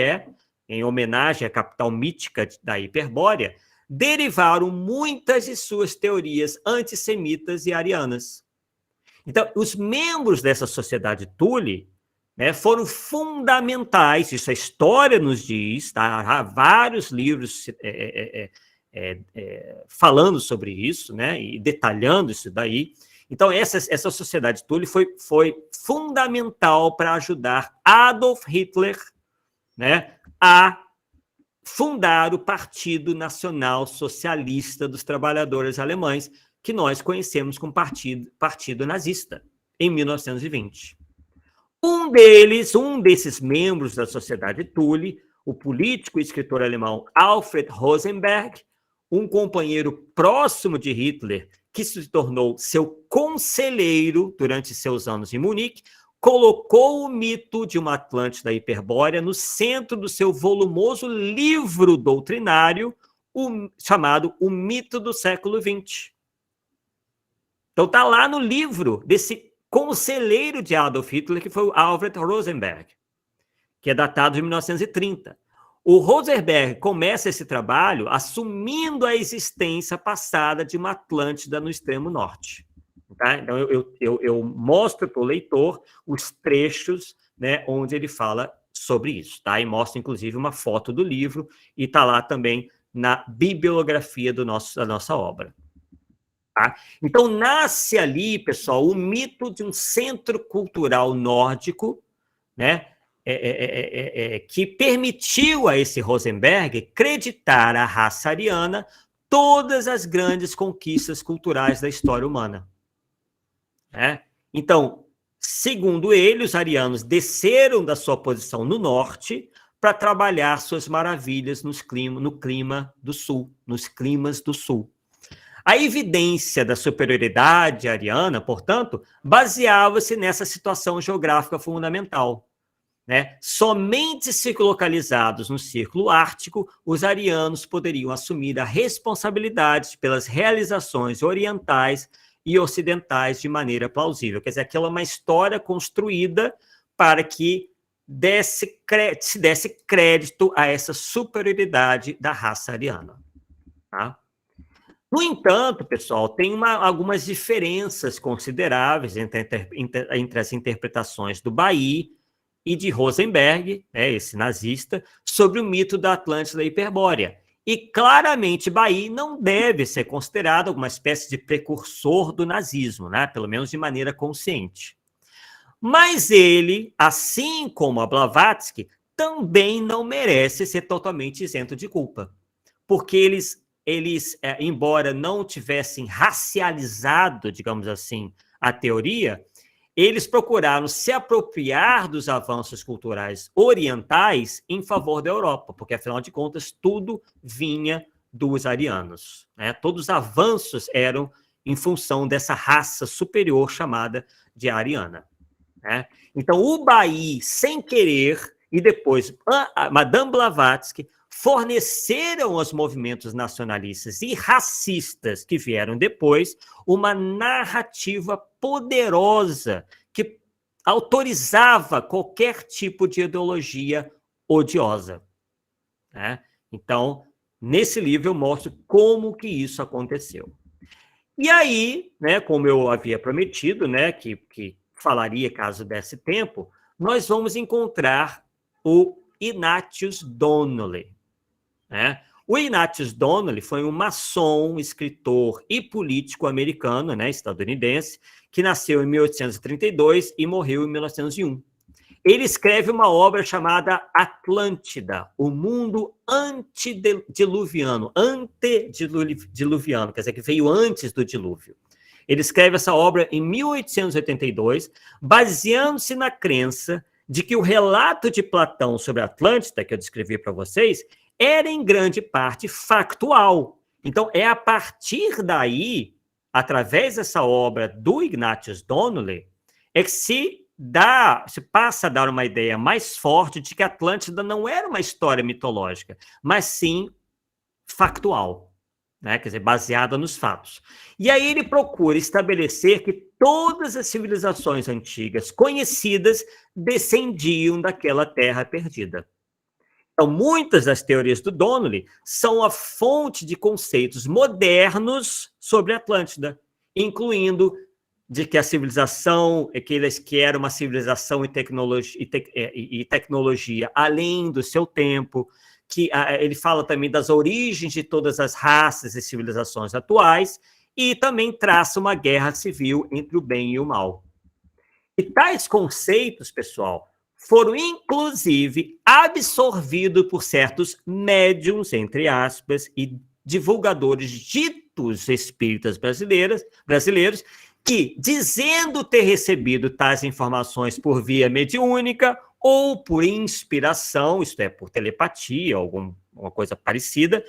em homenagem à capital mítica da Hiperbórea, derivaram muitas de suas teorias antissemitas e arianas. Então, os membros dessa Sociedade Thule, né, foram fundamentais, isso a história nos diz, tá? Há vários livros falando sobre isso, né, e detalhando isso daí. Então, essa Sociedade Thule foi fundamental para ajudar Adolf Hitler, né, a fundar o Partido Nacional Socialista dos Trabalhadores Alemães, que nós conhecemos como partido nazista, em 1920. Um desses membros da Sociedade Thule, o político e escritor alemão Alfred Rosenberg, um companheiro próximo de Hitler, que se tornou seu conselheiro durante seus anos em Munique, colocou o mito de uma Atlântida hiperbórea no centro do seu volumoso livro doutrinário, chamado O Mito do Século XX. Então está lá no livro desse conselheiro de Adolf Hitler, que foi o Alfred Rosenberg, que é datado de 1930. O Rosenberg começa esse trabalho assumindo a existência passada de uma Atlântida no extremo norte. Tá? Então, eu mostro para o leitor os trechos, né, onde ele fala sobre isso. Tá? E mostro, inclusive, uma foto do livro, e está lá também na bibliografia da nossa obra. Tá? Então, nasce ali, pessoal, o mito de um centro cultural nórdico, né, que permitiu a esse Rosenberg acreditar à raça ariana todas as grandes conquistas culturais da história humana. Né? Então, segundo ele, os arianos desceram da sua posição no norte para trabalhar suas maravilhas no clima do sul, nos climas do sul. A evidência da superioridade ariana, portanto, baseava-se nessa situação geográfica fundamental. Né? Somente se localizados no Círculo Ártico, os arianos poderiam assumir a responsabilidade pelas realizações orientais e ocidentais de maneira plausível. Quer dizer, aquela é uma história construída para que se desse crédito a essa superioridade da raça ariana. Tá? No entanto, pessoal, tem algumas diferenças consideráveis entre as interpretações do Bailly e de Rosenberg, né, esse nazista, sobre o mito da Atlântida hiperbórea. E claramente Bailly não deve ser considerado uma espécie de precursor do nazismo, né, pelo menos de maneira consciente. Mas ele, assim como a Blavatsky, também não merece ser totalmente isento de culpa, porque eles embora não tivessem racializado, digamos assim, a teoria, eles procuraram se apropriar dos avanços culturais orientais em favor da Europa, porque, afinal de contas, tudo vinha dos arianos. Né? Todos os avanços eram em função dessa raça superior chamada de ariana. Né? Então, o Bailly, sem querer, e depois a Madame Blavatsky, forneceram aos movimentos nacionalistas e racistas que vieram depois uma narrativa poderosa que autorizava qualquer tipo de ideologia odiosa. Né? Então, nesse livro eu mostro como que isso aconteceu. E aí, né, como eu havia prometido, né, que falaria caso desse tempo, nós vamos encontrar o Ignatius Donnelly. Né? O Ignatius Donnelly foi um maçom, escritor e político americano, né, estadunidense, que nasceu em 1832 e morreu em 1901. Ele escreve uma obra chamada Atlântida, o mundo antediluviano, quer dizer, que veio antes do dilúvio. Ele escreve essa obra em 1882, baseando-se na crença de que o relato de Platão sobre a Atlântida, que eu descrevi para vocês, era em grande parte factual. Então, é a partir daí, através dessa obra do Ignatius Donnelly, é que se passa a dar uma ideia mais forte de que a Atlântida não era uma história mitológica, mas sim factual. né? Quer dizer, baseada nos fatos. E aí ele procura estabelecer que todas as civilizações antigas conhecidas descendiam daquela terra perdida. Então, muitas das teorias do Donnelly são a fonte de conceitos modernos sobre a Atlântida, incluindo de que a civilização, que era uma civilização e tecnologia além do seu tempo, que ele fala também das origens de todas as raças e civilizações atuais, e também traça uma guerra civil entre o bem e o mal. E tais conceitos, pessoal, foram, inclusive, absorvidos por certos médiums, entre aspas, e divulgadores ditos espíritas brasileiros, que, dizendo ter recebido tais informações por via mediúnica ou por inspiração, isto é, por telepatia, alguma coisa parecida,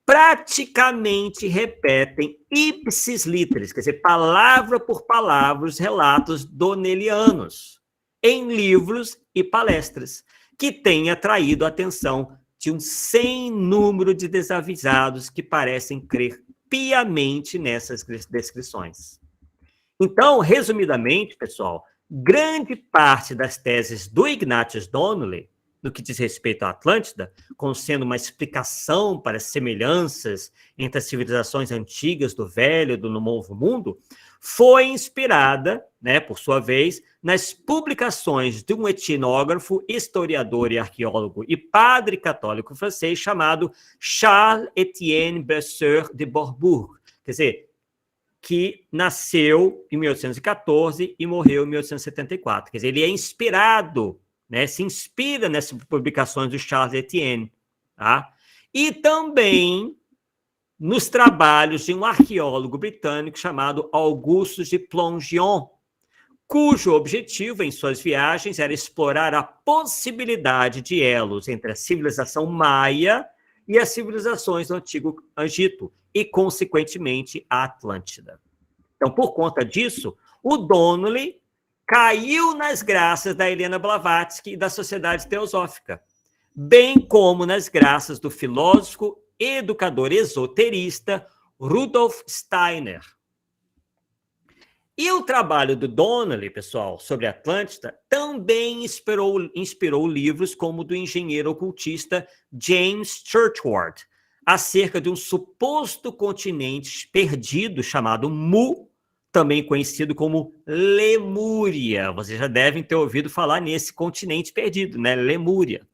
praticamente repetem ipsis literis, quer dizer, palavra por palavra, os relatos donnellianos, em livros e palestras, que têm atraído a atenção de um sem número de desavisados que parecem crer piamente nessas descrições. Então, resumidamente, pessoal, grande parte das teses do Ignatius Donnelly, no que diz respeito à Atlântida, como sendo uma explicação para as semelhanças entre as civilizações antigas do Velho e do Novo Mundo, foi inspirada, né, por sua vez, nas publicações de um etnógrafo, historiador e arqueólogo e padre católico francês chamado Charles-Étienne Brasseur de Bourbourg, quer dizer, que nasceu em 1814 e morreu em 1874. Quer dizer, ele é inspirado, né, se inspira nessas publicações do Charles Etienne, tá? E também nos trabalhos de um arqueólogo britânico chamado Augustus de Plongeon, cujo objetivo em suas viagens era explorar a possibilidade de elos entre a civilização maia e as civilizações do Antigo Egito, e, consequentemente, a Atlântida. Então, por conta disso, o Donnelly caiu nas graças da Helena Blavatsky e da Sociedade Teosófica, bem como nas graças do filósofo, educador esoterista Rudolf Steiner. E o trabalho do Donnelly, pessoal, sobre a Atlântida, também inspirou livros como o do engenheiro ocultista James Churchward, acerca de um suposto continente perdido chamado Mu, também conhecido como Lemúria. Vocês já devem ter ouvido falar nesse continente perdido, né? Lemúria.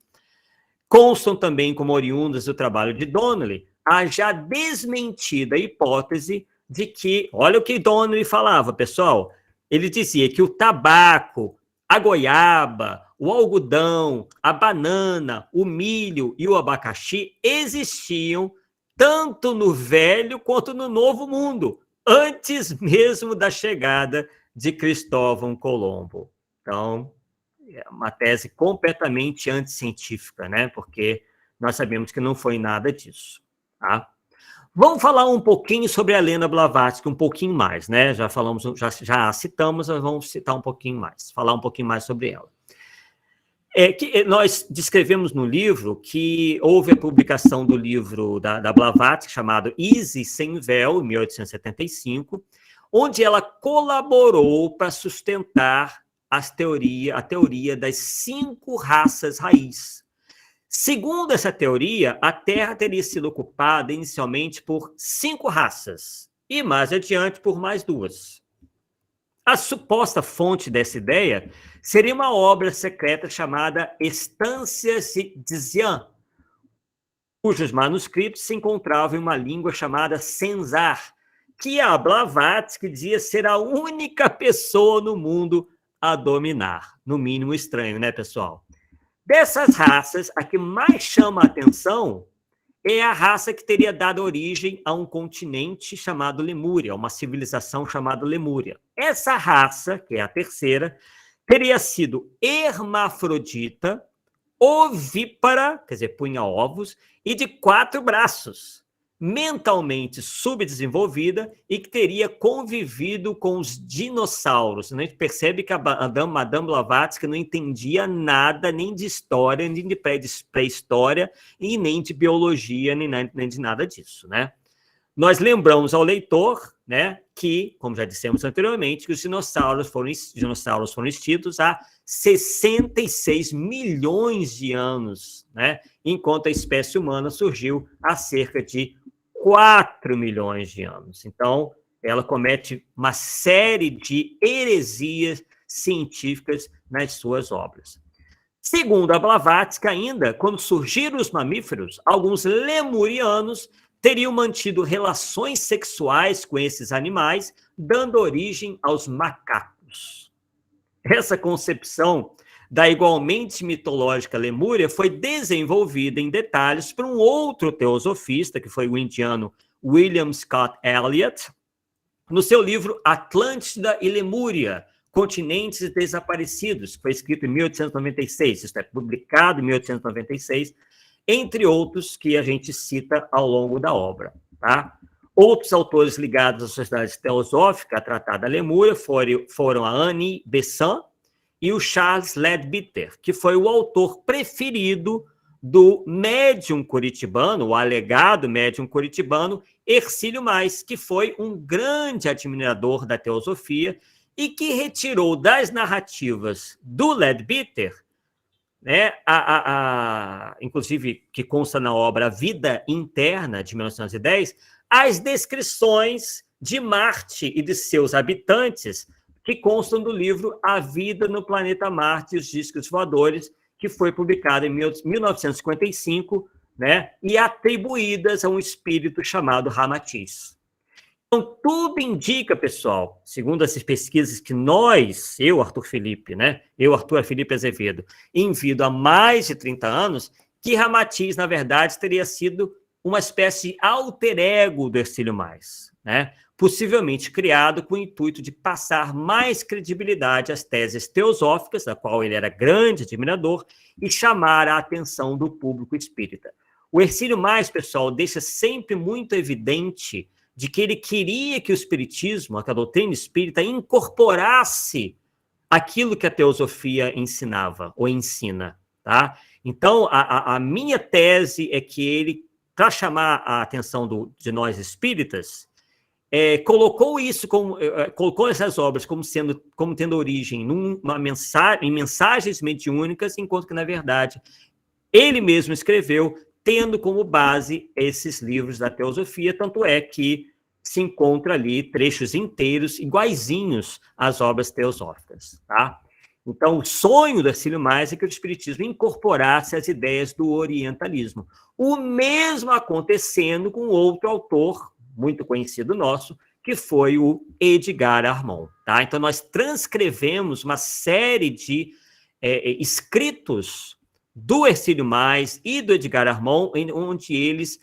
Constam também como oriundas do trabalho de Donnelly a já desmentida hipótese de que, olha o que Donnelly falava, pessoal, ele dizia que o tabaco, a goiaba, o algodão, a banana, o milho e o abacaxi existiam tanto no Velho quanto no Novo Mundo, antes mesmo da chegada de Cristóvão Colombo. Então, é uma tese completamente anticientífica, né? Porque nós sabemos que não foi nada disso, tá? Vamos falar um pouquinho sobre a Helena Blavatsky, um pouquinho mais, né? Já falamos, já a citamos, mas vamos citar um pouquinho mais, falar um pouquinho mais sobre ela. Que nós descrevemos no livro que houve a publicação do livro da Blavatsky, chamado Isis Sem Véu, em 1875, onde ela colaborou para sustentar a teoria das 5 raças raiz. Segundo essa teoria, a Terra teria sido ocupada inicialmente por 5 raças, e mais adiante por mais 2. A suposta fonte dessa ideia seria uma obra secreta chamada Estâncias de Xian, cujos manuscritos se encontravam em uma língua chamada Senzar, que a Blavatsky dizia ser a única pessoa no mundo a dominar. No mínimo estranho, né, pessoal? Dessas raças, a que mais chama a atenção é a raça que teria dado origem a um continente chamado Lemúria, uma civilização chamada Lemúria. Essa raça, que é a terceira, teria sido hermafrodita, ovípara, quer dizer, punha ovos, e de 4 braços, mentalmente subdesenvolvida e que teria convivido com os dinossauros. A gente percebe que a Madame Blavatsky não entendia nada, nem de história, nem de pré-história, e nem de biologia, nem de nada disso, né? nós lembramos ao leitor, né, que, como já dissemos anteriormente, que os dinossauros foram extintos há 66 milhões de anos, né, enquanto a espécie humana surgiu há cerca de 4 milhões de anos. Então, ela comete uma série de heresias científicas nas suas obras. Segundo a Blavatsky, ainda, quando surgiram os mamíferos, alguns lemurianos teriam mantido relações sexuais com esses animais, dando origem aos macacos. Essa concepção da igualmente mitológica Lemúria foi desenvolvida em detalhes por um outro teosofista, que foi o indiano William Scott Elliott, no seu livro Atlântida e Lemúria, Continentes Desaparecidos, que foi escrito em 1896, isto é, publicado em 1896, entre outros que a gente cita ao longo da obra. Tá? Outros autores ligados à sociedade teosófica, a tratada Lemúria, foram a Annie Besant e o Charles Leadbeater, que foi o autor preferido do médium curitibano, o alegado médium curitibano, Hercílio Mais, que foi um grande admirador da teosofia e que retirou das narrativas do Leadbeater, né, inclusive que consta na obra A Vida Interna, de 1910, as descrições de Marte e de seus habitantes, que constam do livro A Vida no Planeta Marte e os Discos Voadores, que foi publicado em 1955, né, e atribuídas a um espírito chamado Ramatiz. Então, tudo indica, pessoal, segundo essas pesquisas que eu, Arthur Felipe, né, Arthur Felipe Azevedo, envio há mais de 30 anos, que Ramatiz, na verdade, teria sido uma espécie de alter ego do Hercílio Mais, né, possivelmente criado com o intuito de passar mais credibilidade às teses teosóficas, da qual ele era grande admirador, e chamar a atenção do público espírita. O Hercílio Mais, pessoal, deixa sempre muito evidente de que ele queria que o espiritismo, que a doutrina espírita, incorporasse aquilo que a teosofia ensinava ou ensina. Tá? Então, a minha tese é que ele, para chamar a atenção de nós espíritas, colocou essas obras como tendo origem em mensagens mediúnicas, enquanto que, na verdade, ele mesmo escreveu tendo como base esses livros da teosofia, tanto é que se encontra ali trechos inteiros iguaizinhos às obras teosóficas. Tá? Então, o sonho do Hercílio Mais é que o espiritismo incorporasse as ideias do orientalismo. O mesmo acontecendo com outro autor muito conhecido nosso, que foi o Edgar Armond. Tá? Então, nós transcrevemos uma série de escritos do Hercílio Mais e do Edgar Armond, onde eles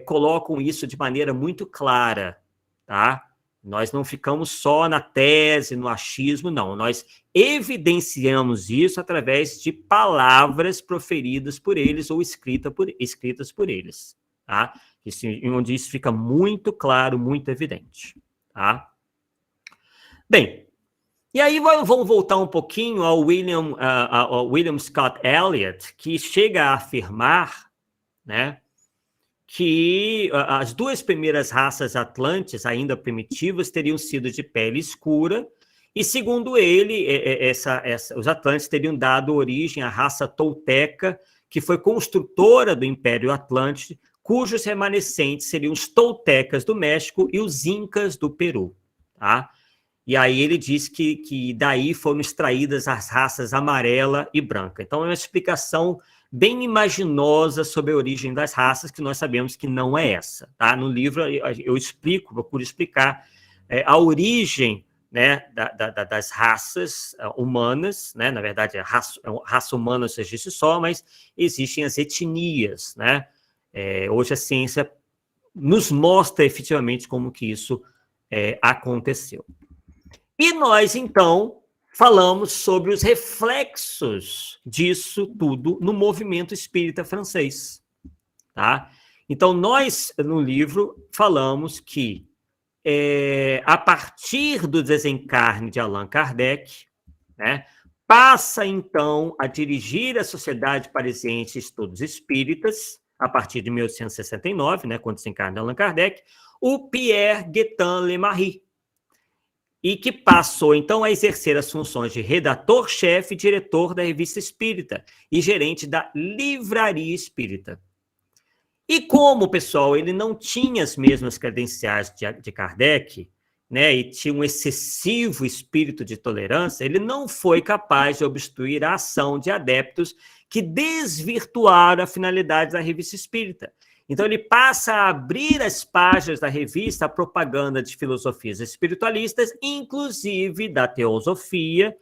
colocam isso de maneira muito clara. Tá? Nós não ficamos só na tese, no achismo, não. Nós evidenciamos isso através de palavras proferidas por eles ou escritas por eles. Tá? Onde isso fica muito claro, muito evidente. Tá? Bem, e aí vamos voltar um pouquinho ao William Scott Elliott, que chega a afirmar, né, que as duas primeiras raças atlantes, ainda primitivas, teriam sido de pele escura, e, segundo ele, os atlantes teriam dado origem à raça tolteca, que foi construtora do Império Atlântico, cujos remanescentes seriam os toltecas do México e os incas do Peru. Tá? E aí ele diz que daí foram extraídas as raças amarela e branca. Então, é uma explicação bem imaginosa sobre a origem das raças, que nós sabemos que não é essa. Tá? No livro eu procuro explicar a origem, né, das raças humanas, né? Na verdade, a raça humana não existe só, mas existem as etnias. Né? Hoje a ciência nos mostra efetivamente como que isso aconteceu. E nós, então, falamos sobre os reflexos disso tudo no movimento espírita francês. Tá? Então, nós, no livro, falamos que, a partir do desencarne de Allan Kardec, né, passa, então, a dirigir a Sociedade Parisiense de Estudos Espíritas, a partir de 1869, né, quando se encarna Allan Kardec, o Pierre Guetin Lemarie, e que passou, então, a exercer as funções de redator-chefe e diretor da Revista Espírita e gerente da Livraria Espírita. E como, pessoal, ele não tinha as mesmas credenciais de Kardec, né, e tinha um excessivo espírito de tolerância, ele não foi capaz de obstruir a ação de adeptos que desvirtuaram a finalidade da Revista Espírita. Então, ele passa a abrir as páginas da revista a propaganda de filosofias espiritualistas, inclusive da teosofia,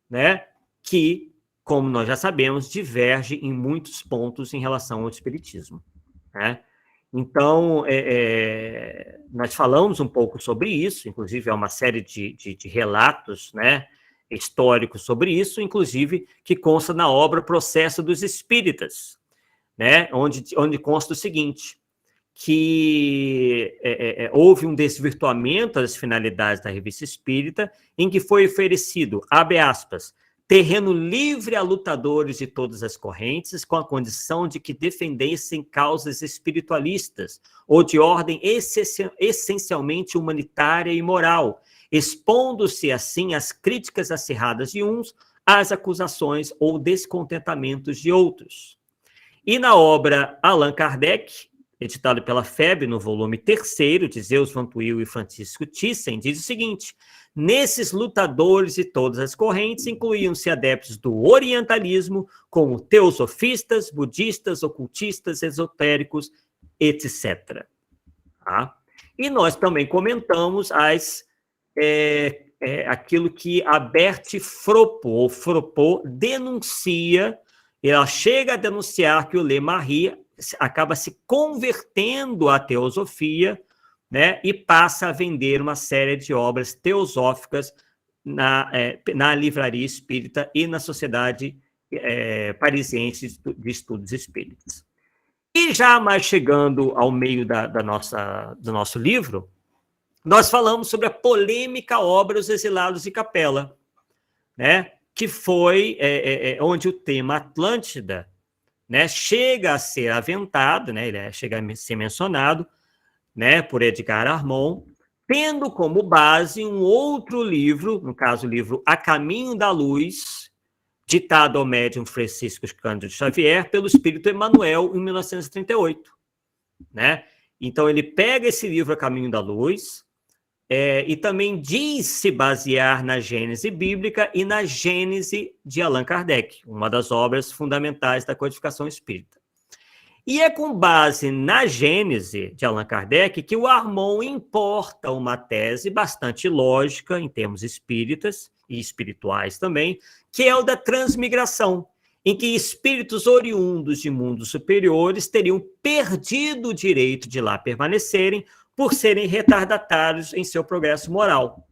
né, que, como nós já sabemos, diverge em muitos pontos em relação ao espiritismo, né? Então, nós falamos um pouco sobre isso, inclusive há uma série de relatos, né, históricos sobre isso, inclusive que consta na obra Processo dos Espíritas, né, onde consta o seguinte, que houve um desvirtuamento das finalidades da Revista Espírita, em que foi oferecido, abre aspas, terreno livre a lutadores de todas as correntes, com a condição de que defendessem causas espiritualistas ou de ordem essencialmente humanitária e moral, expondo-se assim às críticas acirradas de uns, às acusações ou descontentamentos de outros. E na obra Allan Kardec, editado pela FEB no volume 3º, de Zeus Van Tuyl e Francisco Thyssen, diz o seguinte: nesses lutadores de todas as correntes incluíam-se adeptos do orientalismo, como teosofistas, budistas, ocultistas, esotéricos, etc. Tá? E nós também comentamos aquilo que a Berthe Fropo denuncia. Ela chega a denunciar que o Lemarie acaba se convertendo à teosofia, né, e passa a vender uma série de obras teosóficas na Livraria Espírita e na Sociedade Parisiense de Estudos Espíritas. E já mais chegando ao meio do nosso livro, nós falamos sobre a polêmica obra Os Exilados de Capela, né, que foi onde o tema Atlântida, né, chega a ser aventado, né, ele chega a ser mencionado, né, por Edgar Armond, tendo como base um outro livro, no caso o livro A Caminho da Luz, ditado ao médium Francisco Cândido Xavier pelo Espírito Emmanuel em 1938. Né? Então ele pega esse livro A Caminho da Luz, e também diz se basear na Gênese bíblica e na Gênese de Allan Kardec, uma das obras fundamentais da codificação espírita. E é com base na Gênese de Allan Kardec que o Armond importa uma tese bastante lógica em termos espíritas e espirituais também, que é o da transmigração, em que espíritos oriundos de mundos superiores teriam perdido o direito de lá permanecerem por serem retardatários em seu progresso moral.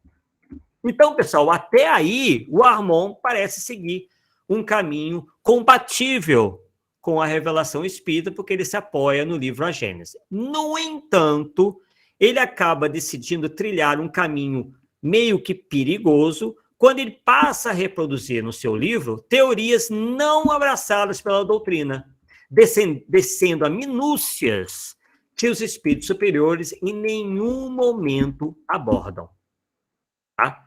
Então, pessoal, até aí, o Armond parece seguir um caminho compatível com a revelação espírita, porque ele se apoia no livro A Gênese. No entanto, ele acaba decidindo trilhar um caminho meio que perigoso, quando ele passa a reproduzir no seu livro teorias não abraçadas pela doutrina, descendo a minúcias que os espíritos superiores em nenhum momento abordam. Tá?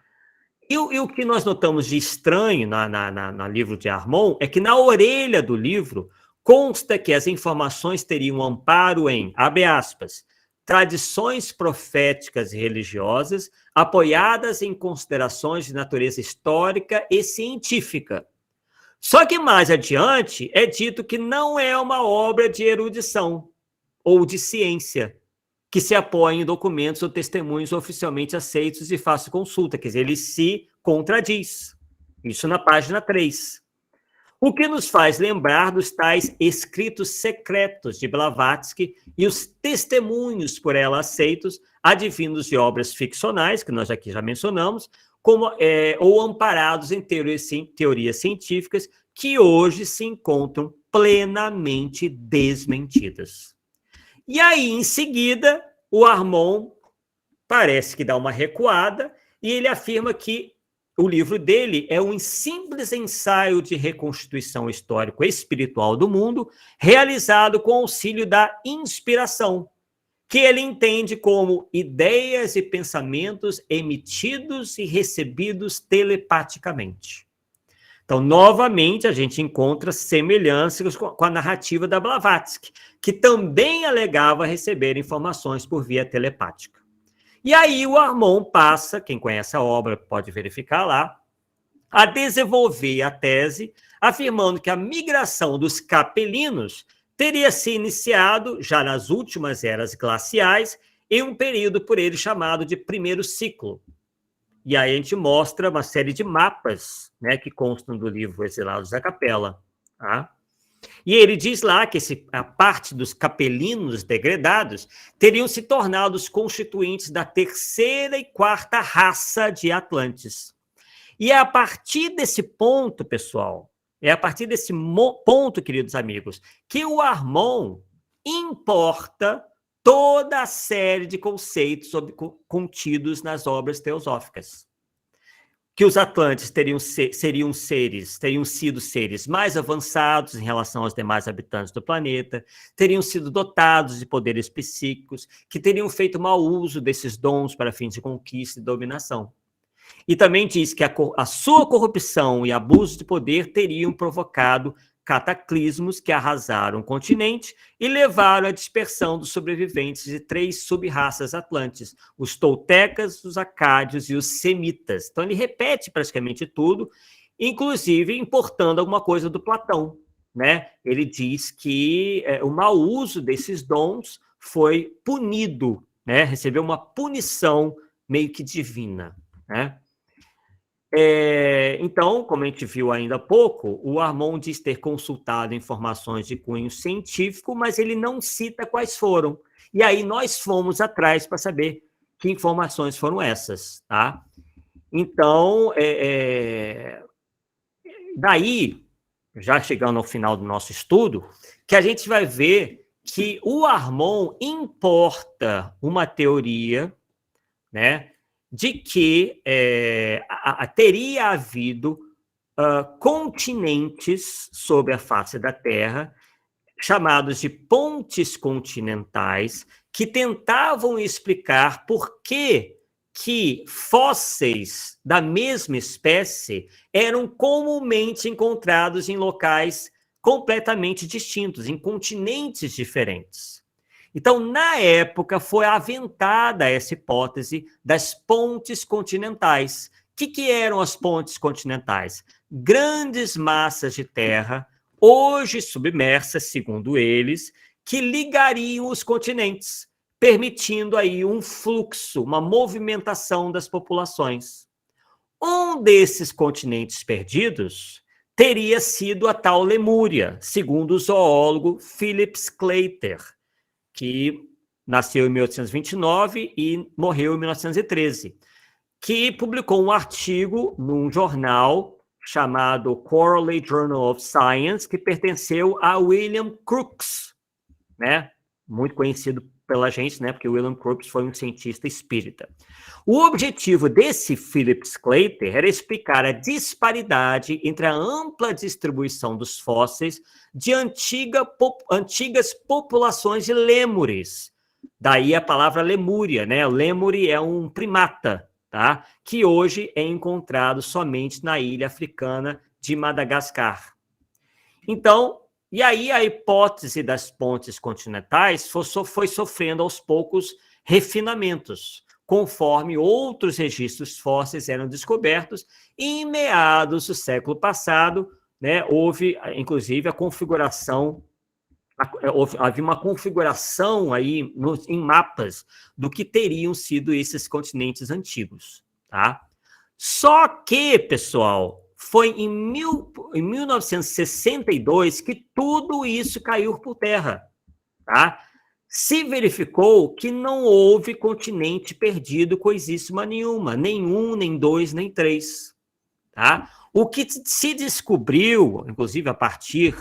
E o que nós notamos de estranho no livro de Armond é que na orelha do livro consta que as informações teriam amparo em, abre aspas, tradições proféticas e religiosas apoiadas em considerações de natureza histórica e científica. Só que mais adiante é dito que não é uma obra de erudição ou de ciência, que se apoia em documentos ou testemunhos oficialmente aceitos de fácil consulta. Quer dizer, ele se contradiz. Isso na página 3. O que nos faz lembrar dos tais escritos secretos de Blavatsky e os testemunhos por ela aceitos, advindos de obras ficcionais, que nós aqui já mencionamos, ou amparados em teorias científicas que hoje se encontram plenamente desmentidas. E aí, em seguida, o Armond parece que dá uma recuada e ele afirma que o livro dele é um simples ensaio de reconstituição histórico-espiritual do mundo, realizado com auxílio da inspiração, que ele entende como ideias e pensamentos emitidos e recebidos telepaticamente. Então, novamente, a gente encontra semelhanças com a narrativa da Blavatsky, que também alegava receber informações por via telepática. E aí o Armon passa, quem conhece a obra pode verificar lá, a desenvolver a tese, afirmando que a migração dos capelinos teria se iniciado já nas últimas eras glaciais, em um período por ele chamado de primeiro ciclo. E aí a gente mostra uma série de mapas, né, que constam do livro Exilados da Capela. Tá? E ele diz lá que a parte dos capelinos degredados teriam se tornado os constituintes da terceira e quarta raça de Atlantes. E é a partir desse ponto, pessoal, ponto, queridos amigos, que o Armon importa toda a série de conceitos contidos nas obras teosóficas. Que os Atlantes teriam sido seres mais avançados em relação aos demais habitantes do planeta, teriam sido dotados de poderes psíquicos, que teriam feito mau uso desses dons para fins de conquista e dominação. E também diz que a sua corrupção e abuso de poder teriam provocado cataclismos que arrasaram o continente e levaram à dispersão dos sobreviventes de 3 sub-raças atlantes, os toltecas, os acádios e os semitas. Então ele repete praticamente tudo, inclusive importando alguma coisa do Platão, né? Ele diz que o mau uso desses dons foi punido, né? Recebeu uma punição meio que divina, né? Então, como a gente viu ainda há pouco, o Armon diz ter consultado informações de cunho científico, mas ele não cita quais foram. E aí nós fomos atrás para saber que informações foram essas, tá? Então, daí, já chegando ao final do nosso estudo, que a gente vai ver que o Armon importa uma teoria, né, de que teria havido continentes sobre a face da Terra, chamados de pontes continentais, que tentavam explicar por que fósseis da mesma espécie eram comumente encontrados em locais completamente distintos, em continentes diferentes. Então, na época, foi aventada essa hipótese das pontes continentais. O que eram as pontes continentais? Grandes massas de terra, hoje submersas, segundo eles, que ligariam os continentes, permitindo aí um fluxo, uma movimentação das populações. Um desses continentes perdidos teria sido a tal Lemúria, segundo o zoólogo Philip Sclater, que nasceu em 1829 e morreu em 1913, que publicou um artigo num jornal chamado Quarterly Journal of Science, que pertenceu a William Crookes, né? Muito conhecido pela gente, né? Porque William Crookes foi um cientista espírita. O objetivo desse Philip Sclater era explicar a disparidade entre a ampla distribuição dos fósseis de antigas populações de lêmures. Daí a palavra Lemúria, né? O lêmure é um primata, tá? Que hoje é encontrado somente na ilha africana de Madagascar. Então, e aí a hipótese das pontes continentais foi sofrendo aos poucos refinamentos, conforme outros registros fósseis eram descobertos, e em meados do século passado, né, houve, inclusive, havia uma configuração aí em mapas do que teriam sido esses continentes antigos, tá? Só que, pessoal, foi em 1962 que tudo isso caiu por terra, tá? Se verificou que não houve continente perdido coisíssima nenhuma, nenhum, nem dois, nem três, tá? O que se descobriu, inclusive a partir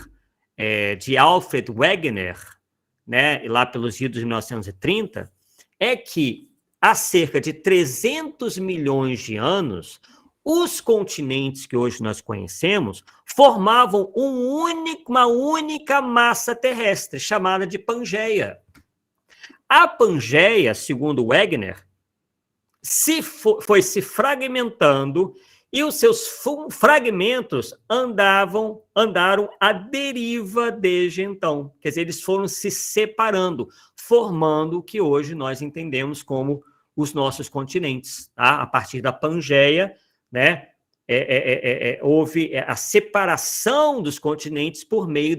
de Alfred Wegener, né, lá pelos idos de 1930, é que há cerca de 300 milhões de anos, os continentes que hoje nós conhecemos formavam uma única massa terrestre, chamada de Pangeia. A Pangeia, segundo Wegener, foi se fragmentando e os seus fragmentos andaram à deriva desde então. Quer dizer, eles foram se separando, formando o que hoje nós entendemos como os nossos continentes. Tá? A partir da Pangeia, né, houve a separação dos continentes por meio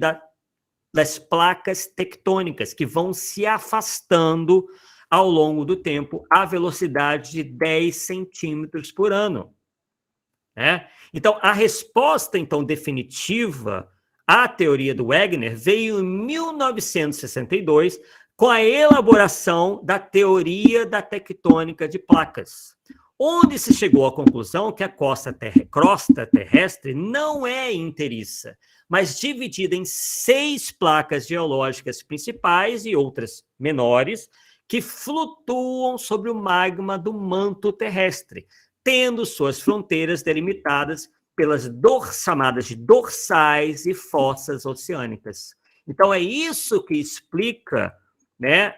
das placas tectônicas, que vão se afastando ao longo do tempo à velocidade de 10 centímetros por ano. Né? Então, a resposta então definitiva à teoria do Wegener veio em 1962, com a elaboração da teoria da tectônica de placas, onde se chegou à conclusão que a crosta terrestre não é inteiriça, mas dividida em 6 placas geológicas principais e outras menores, que flutuam sobre o magma do manto terrestre, tendo suas fronteiras delimitadas pelas chamadas de dorsais e fossas oceânicas. Então, é isso que explica, né,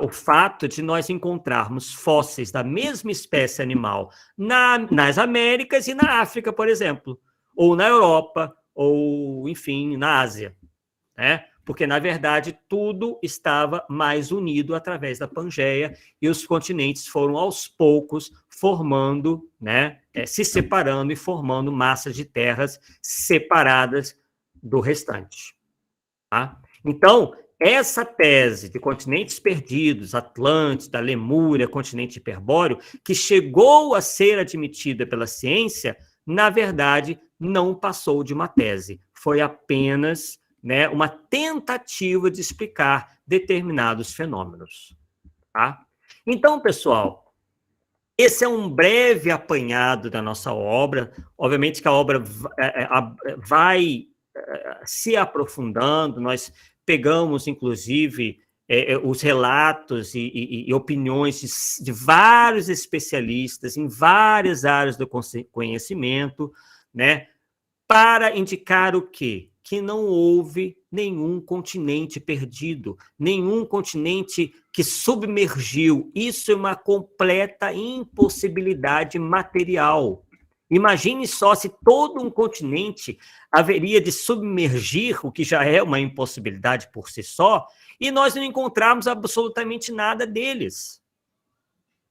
o fato de nós encontrarmos fósseis da mesma espécie animal nas Américas e na África, por exemplo, ou na Europa, ou, enfim, na Ásia, né? Porque, na verdade, tudo estava mais unido através da Pangeia e os continentes foram, aos poucos, formando, né, se separando e formando massas de terras separadas do restante. Tá? Então, essa tese de continentes perdidos, Atlântida, Lemúria, continente hiperbóreo, que chegou a ser admitida pela ciência, na verdade, não passou de uma tese. Foi apenas, né, uma tentativa de explicar determinados fenômenos. Tá? Então, pessoal, esse é um breve apanhado da nossa obra. Obviamente que a obra vai se aprofundando, nós pegamos, inclusive, os relatos e opiniões de vários especialistas em várias áreas do conhecimento, né, para indicar o quê? Que não houve nenhum continente perdido, nenhum continente que submergiu. Isso é uma completa impossibilidade material. Imagine só se todo um continente haveria de submergir, o que já é uma impossibilidade por si só, e nós não encontrarmos absolutamente nada deles.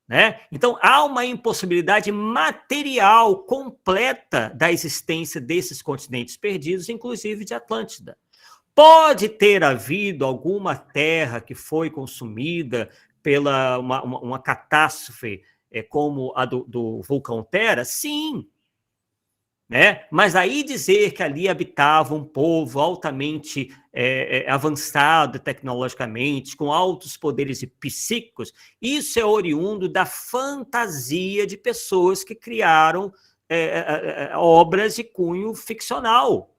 Né? Então, há uma impossibilidade material completa da existência desses continentes perdidos, inclusive de Atlântida. Pode ter havido alguma terra que foi consumida pela uma catástrofe como a do vulcão Tera? Sim. Né? Mas aí dizer que ali habitava um povo altamente avançado tecnologicamente, com altos poderes psíquicos, isso é oriundo da fantasia de pessoas que criaram obras de cunho ficcional.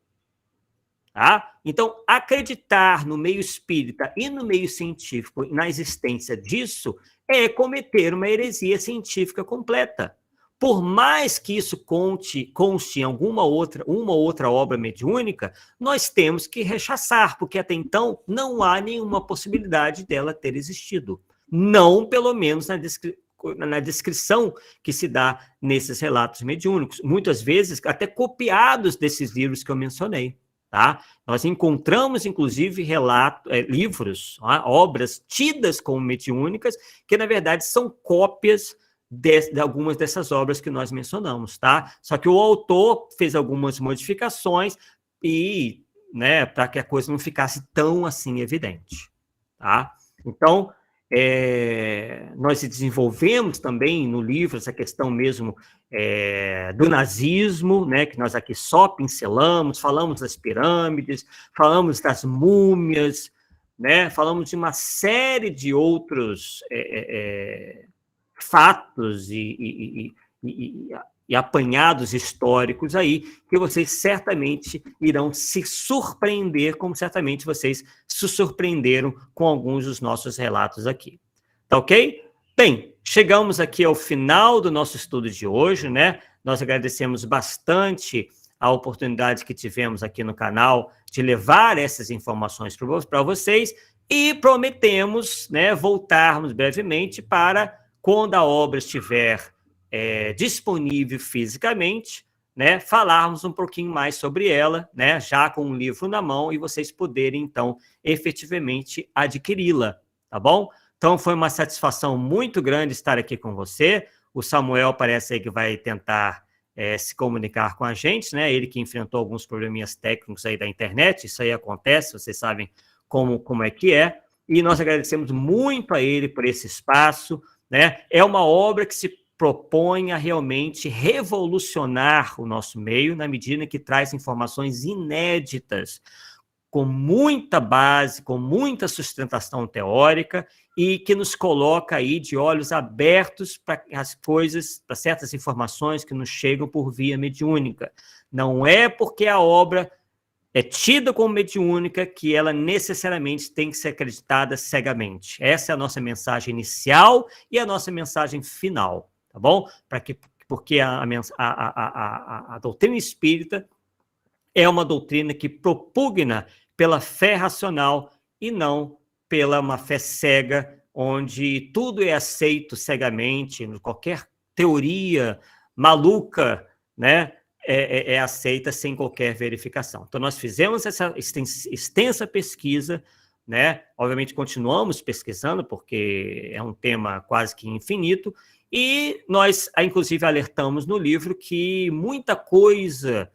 Tá? Então, acreditar no meio espírita e no meio científico, na existência disso, é cometer uma heresia científica completa. Por mais que isso conste em uma outra obra mediúnica, nós temos que rechaçar, porque até então não há nenhuma possibilidade dela ter existido. Não, pelo menos, na descrição que se dá nesses relatos mediúnicos, muitas vezes até copiados desses livros que eu mencionei. Tá? Nós encontramos, inclusive, livros, obras tidas como mediúnicas, que, na verdade, são cópias de algumas dessas obras que nós mencionamos, tá? Só que o autor fez algumas modificações e, né, para que a coisa não ficasse tão assim evidente, tá? Então, nós desenvolvemos também no livro essa questão mesmo do nazismo, né, que nós aqui só pincelamos, falamos das pirâmides, falamos das múmias, né, falamos de uma série de outros fatos e apanhados históricos aí, que vocês certamente irão se surpreender, como certamente vocês se surpreenderam com alguns dos nossos relatos aqui. Tá ok? Bem, chegamos aqui ao final do nosso estudo de hoje, né? Nós agradecemos bastante a oportunidade que tivemos aqui no canal de levar essas informações para vocês e prometemos, né, voltarmos brevemente para quando a obra estiver disponível fisicamente, né, falarmos um pouquinho mais sobre ela, né, já com um livro na mão e vocês poderem, então, efetivamente adquiri-la, tá bom? Então, foi uma satisfação muito grande estar aqui com você. O Samuel parece aí que vai tentar se comunicar com a gente, né? Ele que enfrentou alguns probleminhas técnicos aí da internet, isso aí acontece, vocês sabem como é que é. E nós agradecemos muito a ele por esse espaço, né? É uma obra que se propõe a realmente revolucionar o nosso meio na medida que traz informações inéditas, com muita base, com muita sustentação teórica e que nos coloca aí de olhos abertos para as coisas, para certas informações que nos chegam por via mediúnica. Não é porque a obra é tida como mediúnica que ela necessariamente tem que ser acreditada cegamente. Essa é a nossa mensagem inicial e a nossa mensagem final, tá bom? Porque a doutrina espírita é uma doutrina que propugna pela fé racional e não pela uma fé cega, onde tudo é aceito cegamente, qualquer teoria maluca, né, é aceita sem qualquer verificação. Então, nós fizemos essa extensa pesquisa, né? Obviamente, continuamos pesquisando, porque é um tema quase que infinito, e nós, inclusive, alertamos no livro que muita coisa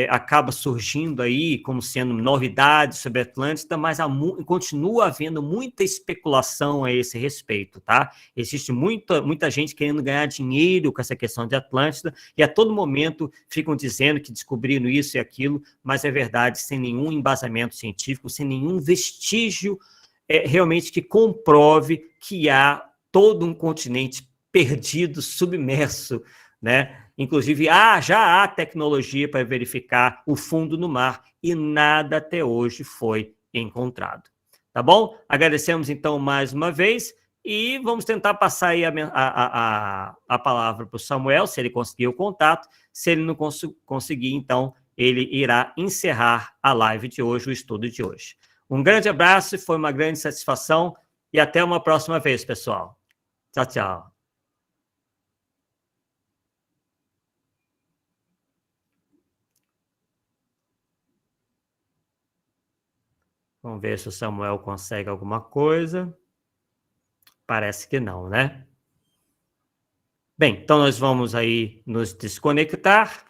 acaba surgindo aí como sendo novidades sobre a Atlântida, mas continua havendo muita especulação a esse respeito, tá? Existe muita gente querendo ganhar dinheiro com essa questão de Atlântida e a todo momento ficam dizendo que descobriram isso e aquilo, mas é verdade, sem nenhum embasamento científico, sem nenhum vestígio realmente que comprove que há todo um continente perdido, submerso, né? Inclusive, já há tecnologia para verificar o fundo no mar e nada até hoje foi encontrado. Tá bom? Agradecemos, então, mais uma vez e vamos tentar passar aí a palavra para o Samuel, se ele conseguir o contato. Se ele não conseguir, então, ele irá encerrar a live de hoje, o estudo de hoje. Um grande abraço, foi uma grande satisfação e até uma próxima vez, pessoal. Tchau, tchau. Vamos ver se o Samuel consegue alguma coisa. Parece que não, né? Bem, então nós vamos aí nos desconectar,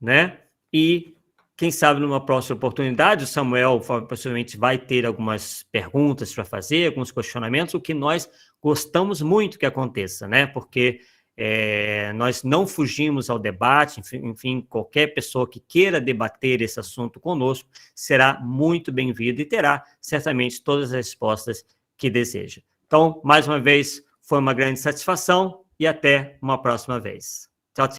né? E quem sabe numa próxima oportunidade o Samuel possivelmente vai ter algumas perguntas para fazer, alguns questionamentos, o que nós gostamos muito que aconteça, né? Porque nós não fugimos ao debate, enfim, qualquer pessoa que queira debater esse assunto conosco será muito bem-vindo e terá certamente todas as respostas que deseja. Então, mais uma vez, foi uma grande satisfação e até uma próxima vez.